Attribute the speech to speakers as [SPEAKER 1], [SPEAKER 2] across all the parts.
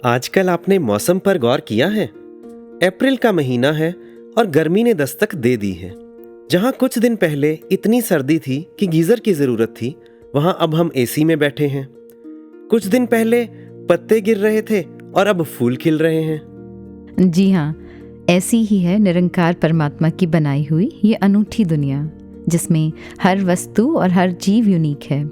[SPEAKER 1] आजकल आपने मौसम पर गौर किया है? अप्रैल का महीना है और गर्मी ने दस्तक दे दी है। जहां कुछ दिन पहले इतनी सर्दी थी कि गीजर की जरूरत थी, वहां अब हम एसी में बैठे हैं। कुछ दिन पहले पत्ते गिर रहे थे और अब फूल खिल रहे हैं।
[SPEAKER 2] जी हाँ, ऐसी ही है निरंकार परमात्मा की बनाई हुई ये अनूठी दुनिया, जिसमें हर वस्तु और हर जीव यूनिक है,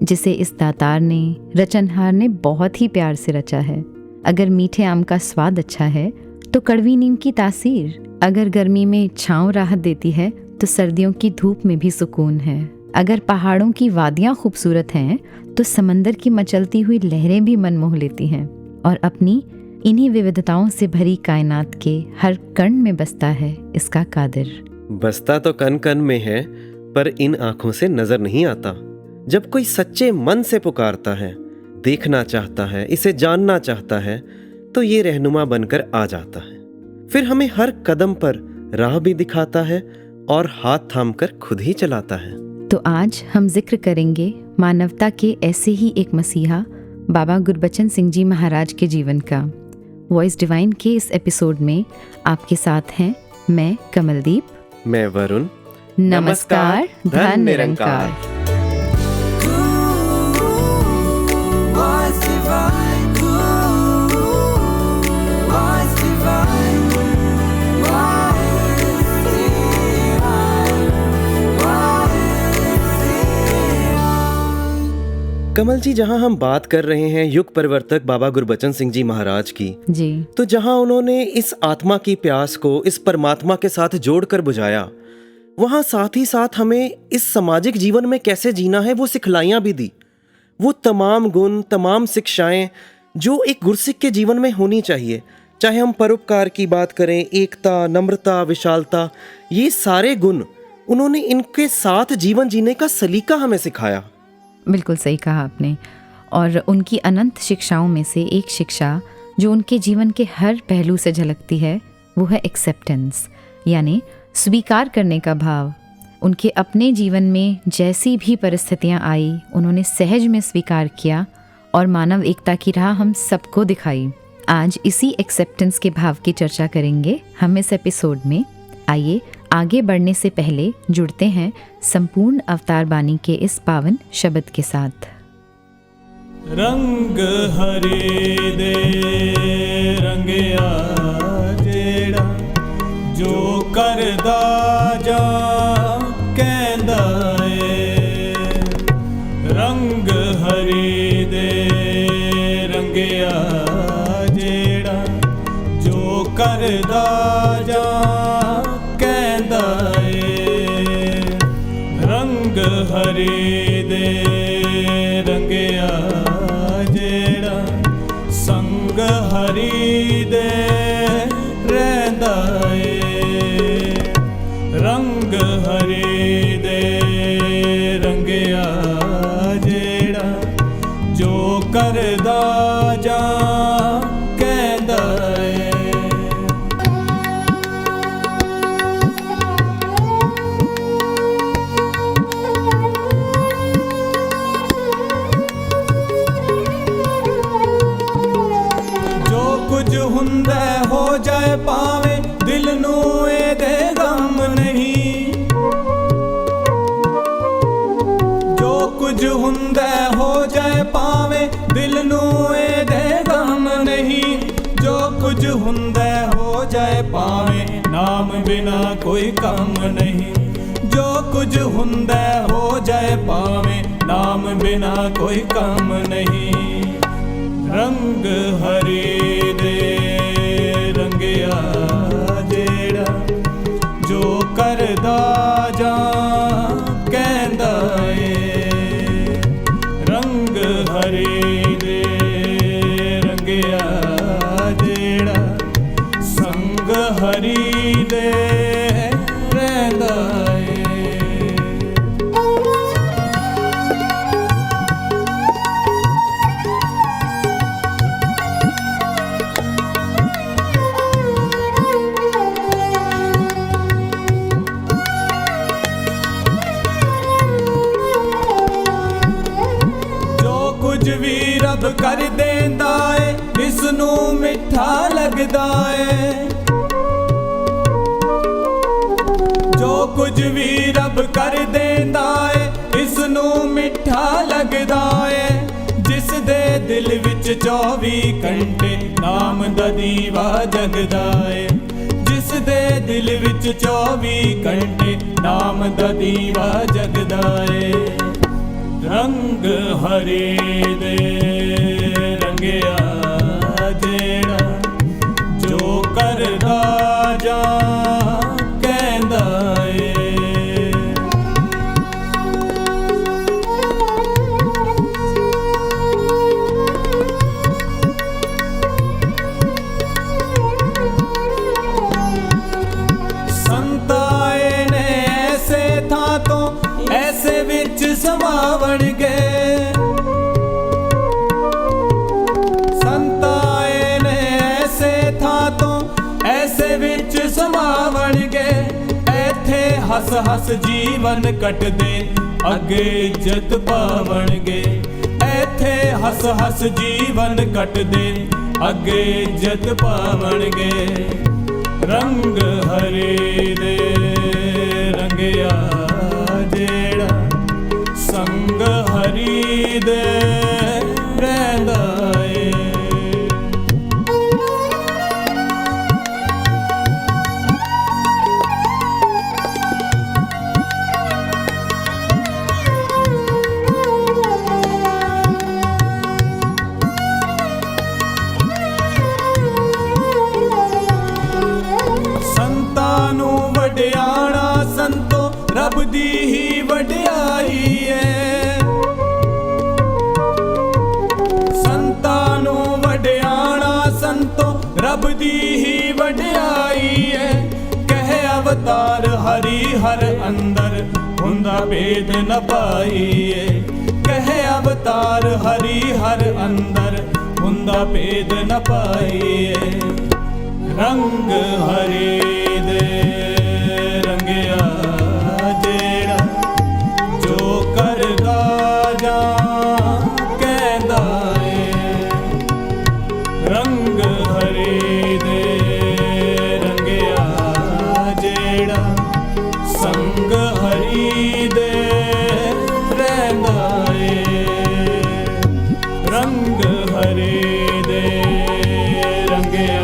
[SPEAKER 2] जिसे इस दातार ने, रचनहार ने बहुत ही प्यार से रचा है। अगर मीठे आम का स्वाद अच्छा है तो कड़वी नीम की तासीर, अगर गर्मी में छांव राहत देती है तो सर्दियों की धूप में भी सुकून है। अगर पहाड़ों की वादियां खूबसूरत हैं तो समंदर की मचलती हुई लहरें भी मन मोह लेती हैं। और अपनी इन्हीं विविधताओं से भरी कायनात के हर कण में बसता है इसका कादिर।
[SPEAKER 1] बसता तो कण कण में है, पर इन आंखों से नजर नहीं आता। जब कोई सच्चे मन से पुकारता है, देखना चाहता है, इसे जानना चाहता है, तो ये रहनुमा बनकर आ जाता है। फिर हमें हर कदम पर राह भी दिखाता है और हाथ थामकर खुद ही चलाता है।
[SPEAKER 2] तो आज हम जिक्र करेंगे मानवता के ऐसे ही एक मसीहा बाबा गुरबचन सिंह जी महाराज के जीवन का। वॉइस डिवाइन के इस एपिसोड में आपके साथ हैं मैं कमलदीप,
[SPEAKER 1] मैं वरुण।
[SPEAKER 2] नमस्कार, धन निरंकार।
[SPEAKER 1] कमल जी, जहां हम बात कर रहे हैं युग परिवर्तक बाबा गुरबचन सिंह जी महाराज की
[SPEAKER 2] जी,
[SPEAKER 1] तो जहां उन्होंने इस आत्मा की प्यास को इस परमात्मा के साथ जोड़कर बुझाया, वहां साथ ही साथ हमें इस सामाजिक जीवन में कैसे जीना है वो सिखलाइयां भी दी। वो तमाम गुण, तमाम शिक्षाएं जो एक गुरसिख के जीवन में होनी चाहिए, चाहे हम परोपकार की बात करें, एकता, नम्रता, विशालता, ये सारे गुण उन्होंने इनके साथ जीवन जीने का सलीका हमें सिखाया।
[SPEAKER 2] बिल्कुल सही कहा आपने। और उनकी अनंत शिक्षाओं में से एक शिक्षा जो उनके जीवन के हर पहलू से झलकती है वो है एक्सेप्टेंस, यानी स्वीकार करने का भाव। उनके अपने जीवन में जैसी भी परिस्थितियां आई, उन्होंने सहज में स्वीकार किया और मानव एकता की राह हम सबको दिखाई। आज इसी एक्सेप्टेंस के भाव की चर्चा करेंगे हम इस एपिसोड में। आइए आगे बढ़ने से पहले जुड़ते हैं संपूर्ण अवतार बानी के इस पावन शब्द के साथ।
[SPEAKER 3] रंग हरे दे रंगया जेड़ा जो करदा जा कहंदा ए। रंग हरे दे रंगया जेड़ा जो करदा जा कहंदा ए। रंग हरे दे रंगया जेड़ा संग हरी दे रहिंदा ए। रंग हरे दे रंगया जेड़ा जो करदा जा कहंदा ए। हुंदा हो जाए पावे दिल नू एदे गम नहीं। जो कुछ हुंदा हो जाए पावे दिल नू एदे गम नहीं। जो कुछ हुंदा हो जाए पावे नाम बिना कोई काम नहीं। जो कुछ हुंदा हो जाए पावे नाम बिना कोई काम नहीं। रंग हरे दे रंगया जेड़ा जो करदा जा कहंदा ए। रंग हरे दे रंगया जेड़ा संग हरी दे रहिंदा ए। रब कर देंदा है, इस नू ਮਿੱਠਾ ਲੱਗਦਾ ਏ। ਜੋ ਕੁਝ ਵੀ ਰੱਬ ਕਰ ਦੇਂਦਾ ਏ ਇਸ ਨੂੰ ਮਿੱਠਾ ਲੱਗਦਾ ਏ। ਜਿਸ ਦੇ ਦਿਲ ਵਿੱਚ 24 ਘੰਟੇ ਨਾਮ ਦਾ ਦੀਵਾ ਜਗਦਾ ਏ। ਜਿਸ ਦੇ ਦਿਲ ਵਿੱਚ 24 ਘੰਟੇ ਨਾਮ ਦਾ ਦੀਵਾ ਜਗਦਾ ਏ। ਰੰਗ ਹਰੇ ਦੇ ਰੰਗਿਆ ਜਿਹੜਾ ਜੋ ਕਰਦਾ ਜਾਂ ਕਹਿੰਦਾ ਏ। ਸੰਤਾਏ ਨੇ ਐਸੇ ਥਾਂ ਤੋਂ ਐਸੇ ਵਿੱਚ ਸਮਾਵਣ ਗਏ। ਸੰਤਾਏ ਨੇ ਐਸੇ ਥਾਂ ਤੋਂ ਐਸੇ ਵਿੱਚ ਸਮਾਵਣ ਗਏ। ਇੱਥੇ ਹੱਸ ਹੱਸ ਜੀਵਨ ਕੱਟਦੇ ਅੱਗੇ ਇੱਜ਼ਤ ਪਾਵਣਗੇ। ਇੱਥੇ ਹੱਸ ਹੱਸ ਜੀਵਨ ਕੱਟਦੇ ਅੱਗੇ ਇੱਜ਼ਤ ਪਾਵਣਗੇ। ਰੰਗ ਹਰੇ ਦੇ ਰੰਗਿਆ ਜਿਹੜਾ ਸੰਗ ਹਰੀ ਦੇ ਰਹਿੰਦਾ ਏ। ਸੰਤਾਂ ਨੂੰ ਵਡਿਆਣਾ ਸੰਤੋ ਰੱਬ ਦੀ ਹੀ ਵਡਿਆਈ ਏ। ਸੰਤਾਂ ਨੂੰ ਵਡਿਆਣਾ ਸੰਤੋ ਰੱਬ ਦੀ ਹੀ ਵਡਿਆਈ ਏ। ਕਹਿ ਅਵਤਾਰ ਹਰੀ ਹਰ ਅੰਦਰ ਹੁੰਦਾ ਭੇਦ ਨ ਪਾਈਏ। ਕਹਿ ਅਵਤਾਰ ਹਰੀ ਹਰ ਅੰਦਰ ਹੁੰਦਾ ਭੇਦ ਨ ਪਾਈਏ। ਰੰਗ ਹਰੇ ਦੇ ਰੰਗਿਆ ਜਿਹੜਾ ਜੋ ਕਰਦਾ ਜਾਂ ਕਹਿੰਦਾ ਏ। ਰੰਗ ਹਰੇ ਦੇ ਰੰਗਿਆ ਜਿਹੜਾ ਸੰਗ ਹਰੀ ਦੇ ਰਹਿੰਦਾ ਏ। ਰੰਗ ਹਰੇ ਦੇ ਰੰਗਿਆ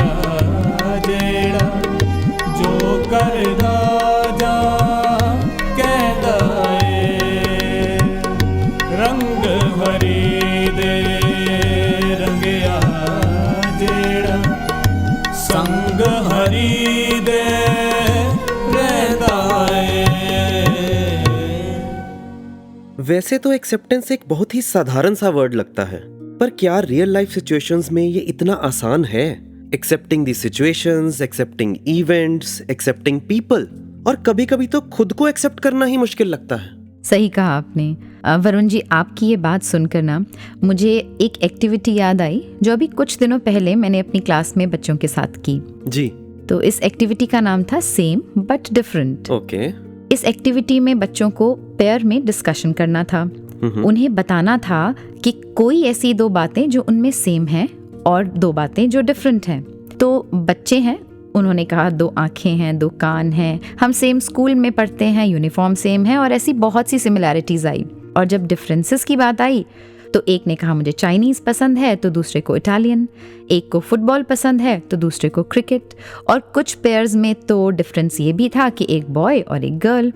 [SPEAKER 3] ਜਿਹੜਾ ਜੋ ਕਰਦਾ ਜਾਂ ਕਹਿੰਦਾ ਏ। ਰੰਗ ਹਰੀ ਦੇ ਰੰਗਿਆ ਜਿਹੜਾ ਸੰਗ ਹਰੀ ਦੇ ਰਹਿੰਦਾ ਏ।
[SPEAKER 1] वैसे तो एक्सेप्टेंस एक बहुत ही साधारण सा वर्ड लगता है, पर क्या रियल लाइफ सिचुएशंस में ये इतना आसान है? एक्सेप्टिंग दी situations, accepting events, accepting people, और कभी कभी तो खुद को एक्सेप्ट करना ही मुश्किल लगता है।
[SPEAKER 2] सही कहा आपने। वरुण जी, आपकी ये बात सुनकर ना मुझे एक एक्टिविटी याद आई जो अभी कुछ दिनों पहले मैंने अपनी क्लास में बच्चों के साथ की।
[SPEAKER 1] जी।
[SPEAKER 2] तो इस एक्टिविटी का नाम था सेम बट डिफरेंट।
[SPEAKER 1] ओके।
[SPEAKER 2] इस एक्टिविटी में बच्चों को पेयर में डिस्कशन करना था। उन्हें बताना था कि कोई ऐसी 2 बातें जो उनमें सेम हैं और 2 बातें जो डिफरेंट हैं। तो बच्चे हैं, उन्होंने कहा 2 आँखें हैं, 2 कान हैं, हम सेम स्कूल में पढ़ते हैं, यूनिफॉर्म सेम है, और ऐसी बहुत सी सिमिलैरिटीज़ आई। और जब डिफरेंसेस की बात आई तो एक ने कहा मुझे चाइनीज़ पसंद है, तो दूसरे को इटालियन, एक को फुटबॉल पसंद है तो दूसरे को क्रिकेट, और कुछ पेयर्स में तो डिफरेंस ये भी था कि एक बॉय और एक गर्ल।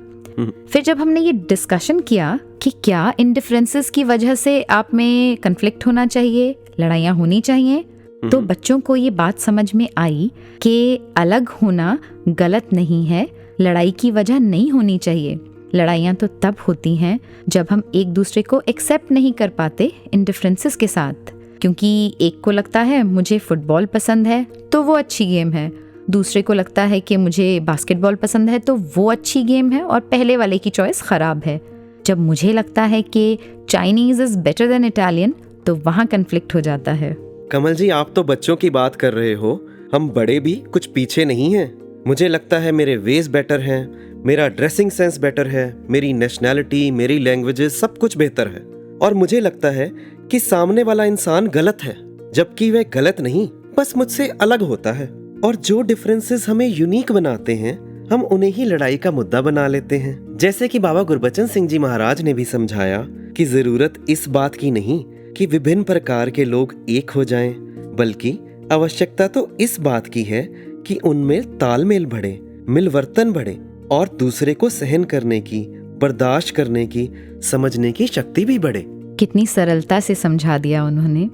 [SPEAKER 2] फिर जब हमने ये डिस्कशन किया कि क्या इन डिफरेंसेस की वजह से आप में कन्फ्लिक्ट होना चाहिए, लड़ाइयाँ होनी चाहिए, तो बच्चों को ये बात समझ में आई कि अलग होना गलत नहीं है, लड़ाई की वजह नहीं होनी चाहिए। लड़ाइयाँ तो तब होती हैं जब हम एक दूसरे को एक्सेप्ट नहीं कर पाते इन डिफरेंसेस के साथ, क्योंकि एक को लगता है मुझे फुटबॉल पसंद है तो वो अच्छी गेम है, दूसरे को लगता है कि मुझे बास्केटबॉल पसंद है तो वो अच्छी गेम है और पहले वाले की चॉइस ख़राब है। जब मुझे लगता है कि Chinese is better than Italian तो वहाँ कन्फ्लिक्ट हो जाता है।
[SPEAKER 1] कमल जी, आप तो बच्चों की बात कर रहे हो, हम बड़े भी कुछ पीछे नहीं हैं। मुझे लगता है मेरे वेज बेटर हैं, मेरा ड्रेसिंग सेंस बेटर है, मेरी नेशनैलिटी, मेरी लैंग्वेजेस सब कुछ बेहतर है, और मुझे लगता है कि सामने वाला इंसान गलत है, जबकि वह गलत नहीं बस मुझसे अलग होता है, और जो डिफरेंसेस हमें यूनिक बनाते हैं हम उन्हें ही लड़ाई का मुद्दा बना लेते हैं। जैसे कि बाबा गुरबचन सिंह जी महाराज ने भी समझाया कि जरूरत इस बात की नहीं कि विभिन्न प्रकार के लोग एक हो जाएं, बल्कि आवश्यकता तो इस बात की है कि उनमें तालमेल बढ़े, मिलवर्तन बढ़े और दूसरे को सहन करने की, बर्दाश्त करने की, समझने की शक्ति भी बढ़े।
[SPEAKER 2] कितनी सरलता से समझा दिया उन्होंने।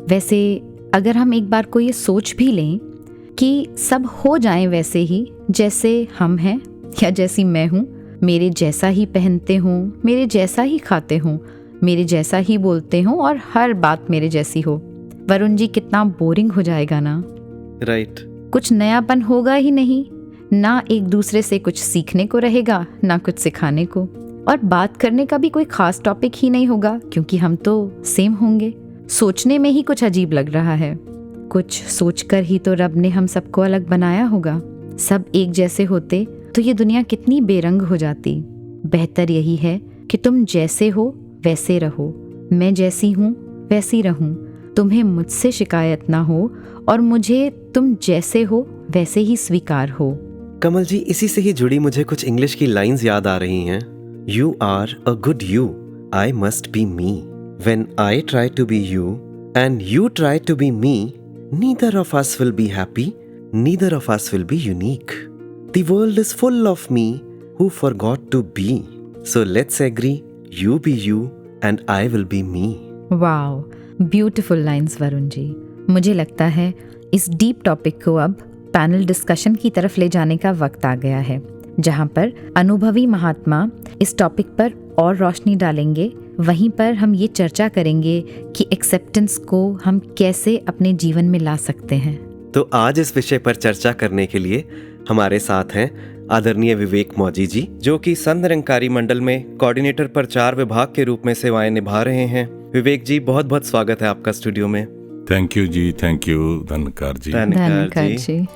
[SPEAKER 2] वैसे अगर हम एक बार को ये सोच भी लें कि सब हो जाएं वैसे ही जैसे हम हैं या जैसी मैं हूँ, मेरे जैसा ही पहनते हों, मेरे जैसा ही खाते हों, मेरे जैसा ही बोलते हों और हर बात मेरे जैसी हो, वरुण जी कितना बोरिंग हो जाएगा ना।
[SPEAKER 1] राइट।
[SPEAKER 2] कुछ नयापन होगा ही नहीं, ना एक दूसरे से कुछ सीखने को रहेगा, ना कुछ सिखाने को, और बात करने का भी कोई खास टॉपिक ही नहीं होगा क्योंकि हम तो सेम होंगे। सोचने में ही कुछ अजीब लग रहा है। कुछ सोचकर ही तो रब ने हम सबको अलग बनाया होगा। सब एक जैसे होते तो ये दुनिया कितनी बेरंग हो जाती। बेहतर यही है कि तुम जैसे हो वैसे रहो, मैं जैसी हूँ वैसी रहूँ, तुम्हें मुझसे शिकायत ना हो और मुझे तुम जैसे हो वैसे ही स्वीकार हो।
[SPEAKER 1] कमल जी, इसी से ही जुड़ी मुझे कुछ इंग्लिश की लाइंस याद आ रही हैं। You are a good you, I must be me. When I try to be you and you try to be me, neither of us will be happy, neither of us will be unique. The world is full of me who forgot to be. So let's agree, you be you and I will be me.
[SPEAKER 2] Wow, beautiful lines Varun ji. मुझे लगता है इस deep topic को अब panel discussion की तरफ ले जाने का वक्त आ गया है, जहां पर अनुभवी महात्मा इस टॉपिक पर और रोशनी डालेंगे। वहीं पर हम ये चर्चा करेंगे कि एक्सेप्टेंस को हम कैसे अपने जीवन में ला सकते हैं।
[SPEAKER 1] तो आज इस विषय पर चर्चा करने के लिए हमारे साथ हैं आदरणीय विवेक मौजी जी, जो कि संत निरंकारी मंडल में कोऑर्डिनेटर प्रचार विभाग के रूप में सेवाएं निभा रहे हैं। विवेक जी, बहुत बहुत स्वागत है आपका स्टूडियो में।
[SPEAKER 4] थैंक यू जी, थैंक यू धनकार जी।
[SPEAKER 2] धन्यवाद जी।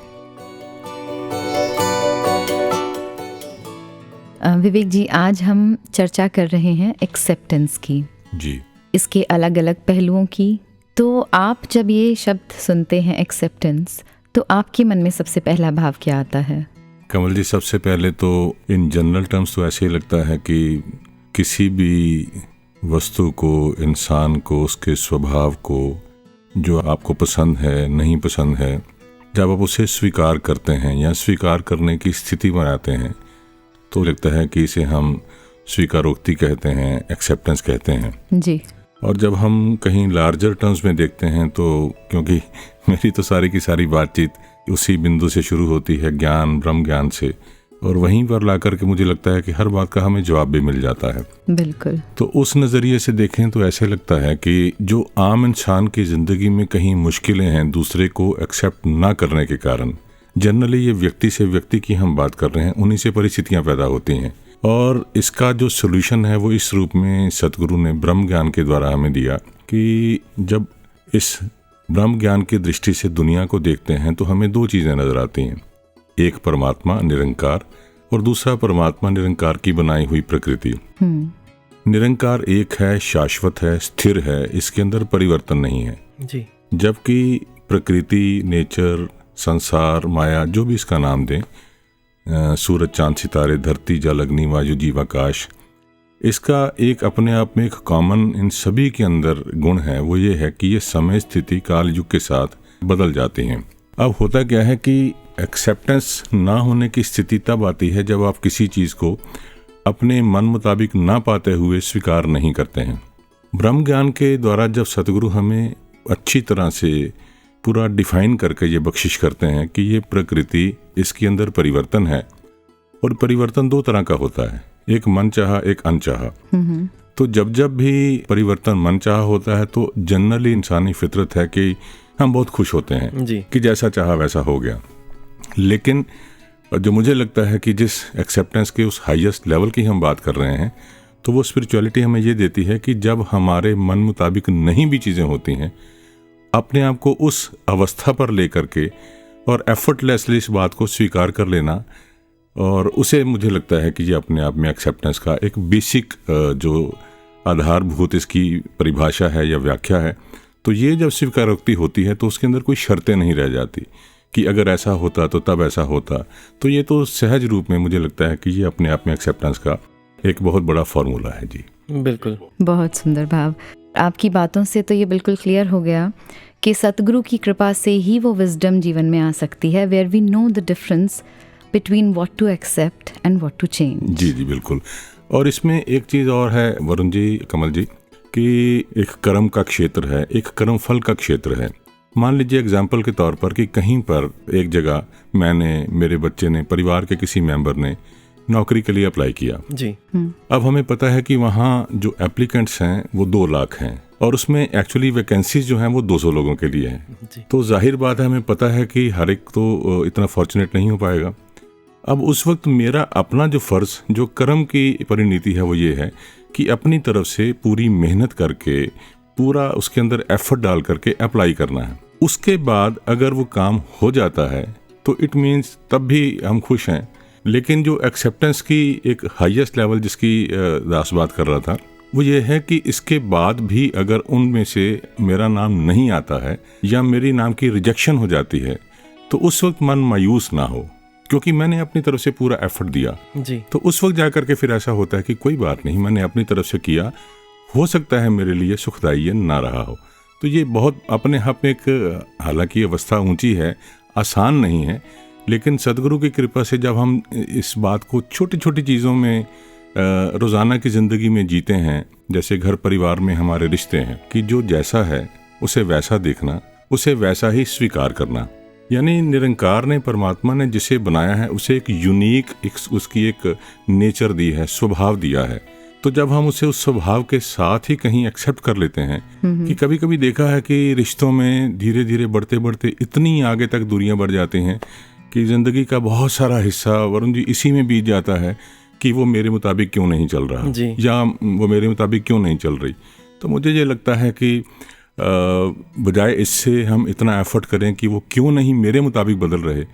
[SPEAKER 2] विवेक जी, आज हम चर्चा कर रहे हैं एक्सेप्टेंस की
[SPEAKER 4] जी,
[SPEAKER 2] इसके अलग अलग पहलुओं की। तो आप जब ये शब्द सुनते हैं एक्सेप्टेंस, तो आपके मन में सबसे पहला भाव क्या आता है?
[SPEAKER 4] कमल जी, सबसे पहले तो इन जनरल टर्म्स तो ऐसे ही लगता है कि किसी भी वस्तु को, इंसान को, उसके स्वभाव को, जो आपको पसंद है नहीं पसंद है, जब आप उसे स्वीकार करते हैं या स्वीकार करने की स्थिति बनाते हैं तो लगता है कि इसे हम स्वीकारोक्ति कहते हैं, एक्सेप्टेंस कहते हैं
[SPEAKER 2] जी।
[SPEAKER 4] और जब हम कहीं लार्जर टर्म्स में देखते हैं तो, क्योंकि मेरी तो सारी की सारी बातचीत उसी बिंदु से शुरू होती है, ज्ञान, ब्रह्म ज्ञान से, और वहीं पर ला करके मुझे लगता है कि हर बात का हमें जवाब भी मिल जाता है।
[SPEAKER 2] बिल्कुल।
[SPEAKER 4] तो उस नज़रिए से देखें तो ऐसे लगता है कि जो आम इंसान की ज़िंदगी में कहीं मुश्किलें हैं दूसरे को एक्सेप्ट ना करने के कारण, जनरली ये व्यक्ति से व्यक्ति की हम बात कर रहे हैं, उन्हीं से परिस्थितियां पैदा होती हैं। और इसका जो सोल्यूशन है वो इस रूप में सतगुरु ने ब्रह्म ज्ञान के द्वारा हमें दिया कि जब इस ब्रह्म ज्ञान की दृष्टि से दुनिया को देखते हैं तो हमें दो चीज़ें नजर आती हैं। एक परमात्मा निरंकार और दूसरा परमात्मा निरंकार की बनाई हुई प्रकृति। निरंकार एक है, शाश्वत है, स्थिर है, इसके अंदर परिवर्तन नहीं है
[SPEAKER 1] जी।
[SPEAKER 4] जबकि प्रकृति, नेचर, संसार, माया, जो भी इसका नाम दें, सूरज, चांद, सितारे, धरती, जल, अग्नि, वायु, जीव, आकाश, इसका एक अपने आप में एक कॉमन इन सभी के अंदर गुण है, वो ये है कि ये समय, स्थिति, काल, युग के साथ बदल जाते हैं। अब होता क्या है कि एक्सेप्टेंस ना होने की स्थिति तब आती है जब आप किसी चीज़ को अपने मन मुताबिक ना पाते हुए स्वीकार नहीं करते हैं। ब्रह्म ज्ञान के द्वारा जब सतगुरु हमें अच्छी तरह से पूरा डिफाइन करके ये बख्शिश करते हैं कि ये प्रकृति, इसके अंदर परिवर्तन है, और परिवर्तन दो तरह का होता है, एक मनचाहा, एक अनचाहा। तो जब जब भी परिवर्तन मनचाहा होता है तो जनरली इंसानी फितरत है कि हम बहुत खुश होते हैं
[SPEAKER 1] जी।
[SPEAKER 4] कि जैसा चाहा वैसा हो गया। लेकिन जो मुझे लगता है कि जिस एक्सेप्टेंस के उस हाईएस्ट लेवल की हम बात कर रहे हैं, तो वो स्पिरिचुअलिटी हमें ये देती है कि जब हमारे मन मुताबिक नहीं भी चीज़ें होती हैं, अपने आप को उस अवस्था पर लेकर के और एफर्टलेसली इस बात को स्वीकार कर लेना, और उसे मुझे लगता है कि ये अपने आप में एक्सेप्टेंस का एक बेसिक जो आधारभूत इसकी परिभाषा है या व्याख्या है, तो ये जब स्वीकारोक्ति होती है तो उसके अंदर कोई शर्तें नहीं रह जाती कि अगर ऐसा होता तो तब ऐसा होता। तो ये तो सहज रूप में मुझे लगता है कि ये अपने आप में एक्सेप्टेंस का एक बहुत बड़ा फॉर्मूला है जी।
[SPEAKER 1] बिल्कुल,
[SPEAKER 2] बहुत सुंदर भाव। आपकी बातों से तो ये बिल्कुल क्लियर हो गया कि सतगुरु की कृपा से ही वो विजडम जीवन में आ सकती है, where we know the difference between what to accept and what to change.
[SPEAKER 4] जी जी बिल्कुल। और इसमें एक चीज़ और है वरुण जी, कमल जी, कि एक कर्म का क्षेत्र है, एक कर्म फल का क्षेत्र है। मान लीजिए एग्जाम्पल के तौर पर कि कहीं पर एक जगह मैंने, मेरे बच्चे ने, परिवार के किसी मेंबर ने नौकरी के लिए अप्लाई किया
[SPEAKER 1] जी।
[SPEAKER 4] अब हमें पता है कि वहाँ जो एप्लीकेंट्स हैं वो 2 लाख हैं और उसमें एक्चुअली वैकेंसीज जो हैं वो 200 लोगों के लिए हैं। तो जाहिर बात है, हमें पता है कि हर एक तो इतना फॉर्चुनेट नहीं हो पाएगा। अब उस वक्त मेरा अपना जो फ़र्ज़, जो कर्म की परिणति है, वो ये है कि अपनी तरफ से पूरी मेहनत करके, पूरा उसके अंदर एफर्ट डाल करके अप्लाई करना है। उसके बाद अगर वो काम हो जाता है तो इट मीन्स तब भी हम खुश हैं। लेकिन जो एक्सेप्टेंस की एक हाईएस्ट लेवल जिसकी दास बात कर रहा था, वो ये है कि इसके बाद भी अगर उनमें से मेरा नाम नहीं आता है या मेरी नाम की रिजेक्शन हो जाती है तो उस वक्त मन मायूस ना हो, क्योंकि मैंने अपनी तरफ से पूरा एफर्ट दिया
[SPEAKER 1] जी।
[SPEAKER 4] तो उस वक्त जाकर के फिर ऐसा होता है कि कोई बात नहीं, मैंने अपनी तरफ से किया, हो सकता है मेरे लिए सुखदायी ना रहा हो। तो ये बहुत अपने आप में एक, हालांकि अवस्था ऊंची है, आसान नहीं है, लेकिन सदगुरु की कृपा से जब हम इस बात को छोटी छोटी चीज़ों में रोज़ाना की ज़िंदगी में जीते हैं, जैसे घर परिवार में हमारे रिश्ते हैं कि जो जैसा है उसे वैसा देखना, उसे वैसा ही स्वीकार करना, यानी निरंकार ने, परमात्मा ने जिसे बनाया है उसे एक यूनिक, उसकी एक नेचर दी है, स्वभाव दिया है। तो जब हम उसे उस स्वभाव के साथ ही कहीं एक्सेप्ट कर लेते हैं कि कभी कभी देखा है कि रिश्तों में धीरे धीरे बढ़ते बढ़ते इतनी आगे तक दूरियां बढ़ जाती हैं कि ज़िंदगी का बहुत सारा हिस्सा वरुण जी इसी में बीत जाता है कि वो मेरे मुताबिक क्यों नहीं चल रहा या वो मेरे मुताबिक क्यों नहीं चल रही। तो मुझे ये लगता है कि बजाय इससे हम इतना एफर्ट करें कि वो क्यों नहीं मेरे मुताबिक बदल रहे,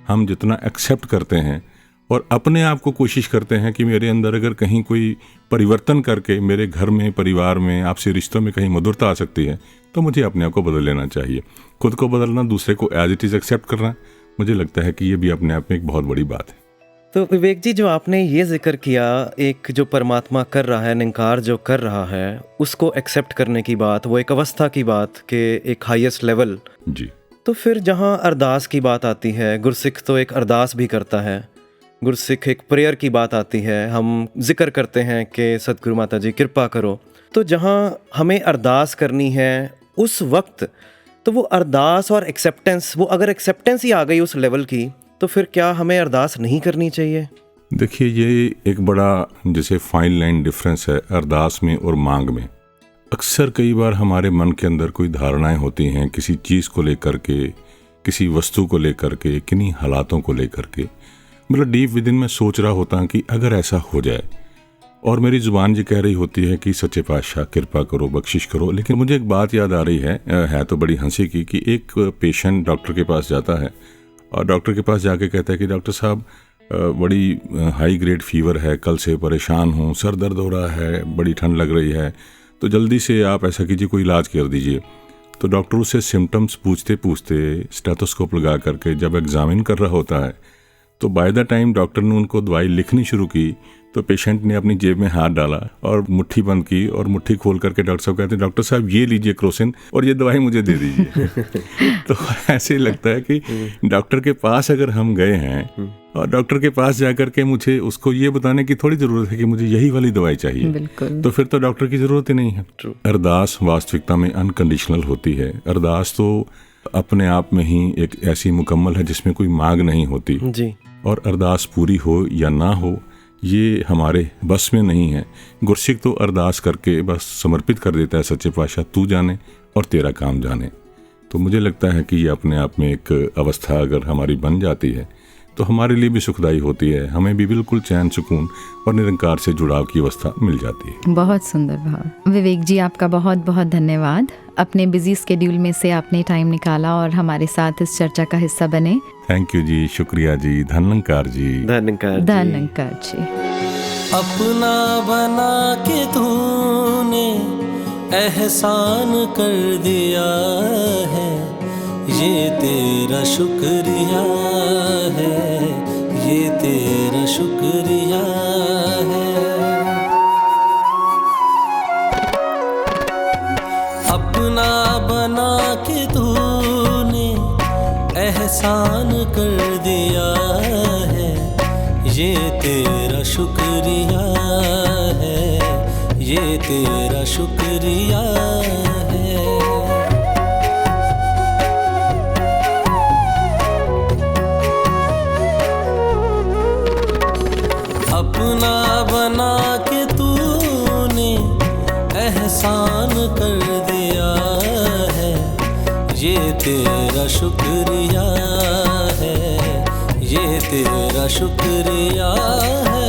[SPEAKER 4] हम जितना एक्सेप्ट करते हैं और अपने आप को कोशिश करते हैं कि मेरे अंदर अगर कहीं कोई परिवर्तन करके मेरे घर में, परिवार में, आपसे रिश्तों में कहीं मधुरता आ सकती है तो मुझे अपने आप को बदल लेना चाहिए। खुद को बदलना, दूसरे को एज इट इज़ एक्सेप्ट करना, मुझे लगता है कि ये भी अपने आप में एक बहुत बड़ी बात है।
[SPEAKER 1] तो विवेक जी, जो आपने ये जिक्र किया, एक जो परमात्मा कर रहा है, निरंकार जो कर रहा है, उसको एक्सेप्ट करने की बात, वो एक अवस्था की बात कि एक हाईएस्ट लेवल
[SPEAKER 4] जी।
[SPEAKER 1] तो फिर जहाँ अरदास की बात आती है, गुरसिख तो एक अरदास भी करता है, गुरसिख एक प्रेयर की बात आती है, हम जिक्र करते हैं कि सतगुरु माता जी कृपा करो। तो जहाँ हमें अरदास करनी है उस वक्त, तो वो अरदास और एक्सेप्टेंस, वो अगर एक्सेप्टेंस ही आ गई उस लेवल की, तो फिर क्या हमें अरदास नहीं करनी चाहिए?
[SPEAKER 4] देखिए, ये एक बड़ा जैसे फाइन लाइन डिफरेंस है अरदास में और मांग में। अक्सर कई बार हमारे मन के अंदर कोई धारणाएं होती हैं किसी चीज़ को लेकर के, किसी वस्तु को लेकर के, किन्हीं हालातों को लेकर के, मतलब डीप विद इन में सोच रहा होता हूँ कि अगर ऐसा हो जाए, और मेरी ज़ुबान ये कह रही होती है कि सच्चे पातशाह कृपा करो, बख्शिश करो। लेकिन मुझे एक बात याद आ रही है तो बड़ी हंसी की, कि एक पेशेंट डॉक्टर के पास जाता है और डॉक्टर के पास जाके कहता है कि डॉक्टर साहब बड़ी हाई ग्रेड फीवर है, कल से परेशान हूँ, सर दर्द हो रहा है, बड़ी ठंड लग रही है, तो जल्दी से आप ऐसा कीजिए, कोई इलाज कर दीजिए। तो डॉक्टर उससे सिम्टम्स पूछते पूछते स्टेथोस्कोप लगा करके जब एग्जामिन कर रहा होता है, तो बाय द टाइम डॉक्टर ने उनको दवाई लिखनी शुरू की तो पेशेंट ने अपनी जेब में हाथ डाला और मुट्ठी बंद की और मुट्ठी खोल करके डॉक्टर साहब कहते हैं, डॉक्टर साहब ये लीजिए क्रोसिन और ये दवाई मुझे दे दीजिए। तो ऐसे लगता है कि डॉक्टर के पास अगर हम गए हैं और डॉक्टर के पास जाकर के मुझे उसको ये बताने की थोड़ी ज़रूरत है कि मुझे यही वाली दवाई चाहिए, तो फिर तो डॉक्टर की ज़रूरत ही नहीं है। अरदास वास्तविकता में अनकंडीशनल होती है। अरदास तो अपने आप में ही एक ऐसी मुकम्मल है जिसमें कोई मांग नहीं होती जी। और अरदास पूरी हो या ना हो ये हमारे बस में नहीं है। गुरसिख तो अरदास करके बस समर्पित कर देता है, सच्चे पातशाह तू जाने और तेरा काम जाने। तो मुझे लगता है कि ये अपने आप में एक अवस्था अगर हमारी बन जाती है तो हमारे लिए भी सुखदायी होती है, हमें भी बिल्कुल चैन, सुकून और निरंकार से जुड़ाव की अवस्था मिल जाती है।
[SPEAKER 2] बहुत सुंदर भाव। विवेक जी, आपका बहुत बहुत धन्यवाद। अपने बिजी स्केड्यूल में से आपने टाइम निकाला और हमारे साथ इस चर्चा का हिस्सा बने।
[SPEAKER 4] थैंक यू जी, शुक्रिया जी, धन्यंकार जी।
[SPEAKER 2] धन्यंकार जी।
[SPEAKER 3] अपना बना के तूने
[SPEAKER 5] एहसान कर दिया है, ये तेरा शुक्रिया है, ये तेरा शुक्रिया है। अपना बना के तूने एहसान कर दिया है, ये तेरा शुक्रिया है, ये तेरा शुक्रिया है। अपना बना के तूने एहसान कर दिया है, ये तेरा शुक्रिया है, ये तेरा शुक्रिया है।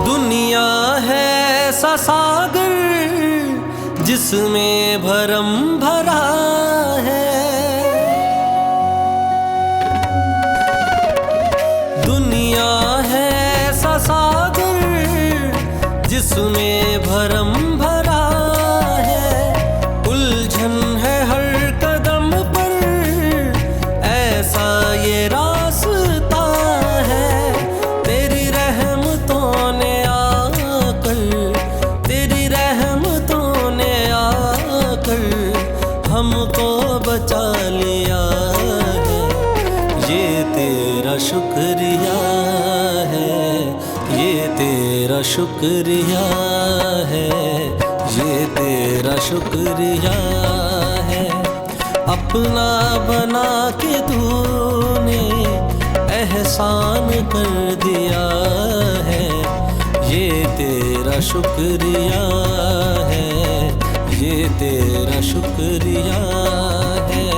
[SPEAKER 5] दुनिया है ऐसा सागर जिसमें भरम भरा है, दुनिया है ऐसा सागर जिसमें भरम भरा है। उलझन है हर कदम पर, ऐसा ये रास्ता है। तेरी रहमतों ने आकर, तेरी रहमतों ने आकर हमको बचा लिया है, ये तेरा शुक्रिया है, ये तेरा शुक्रिया है, ये तेरा शुक्रिया है। अपना बना के तूने एहसान कर दिया है, ये तेरा शुक्रिया है, ये तेरा शुक्रिया है।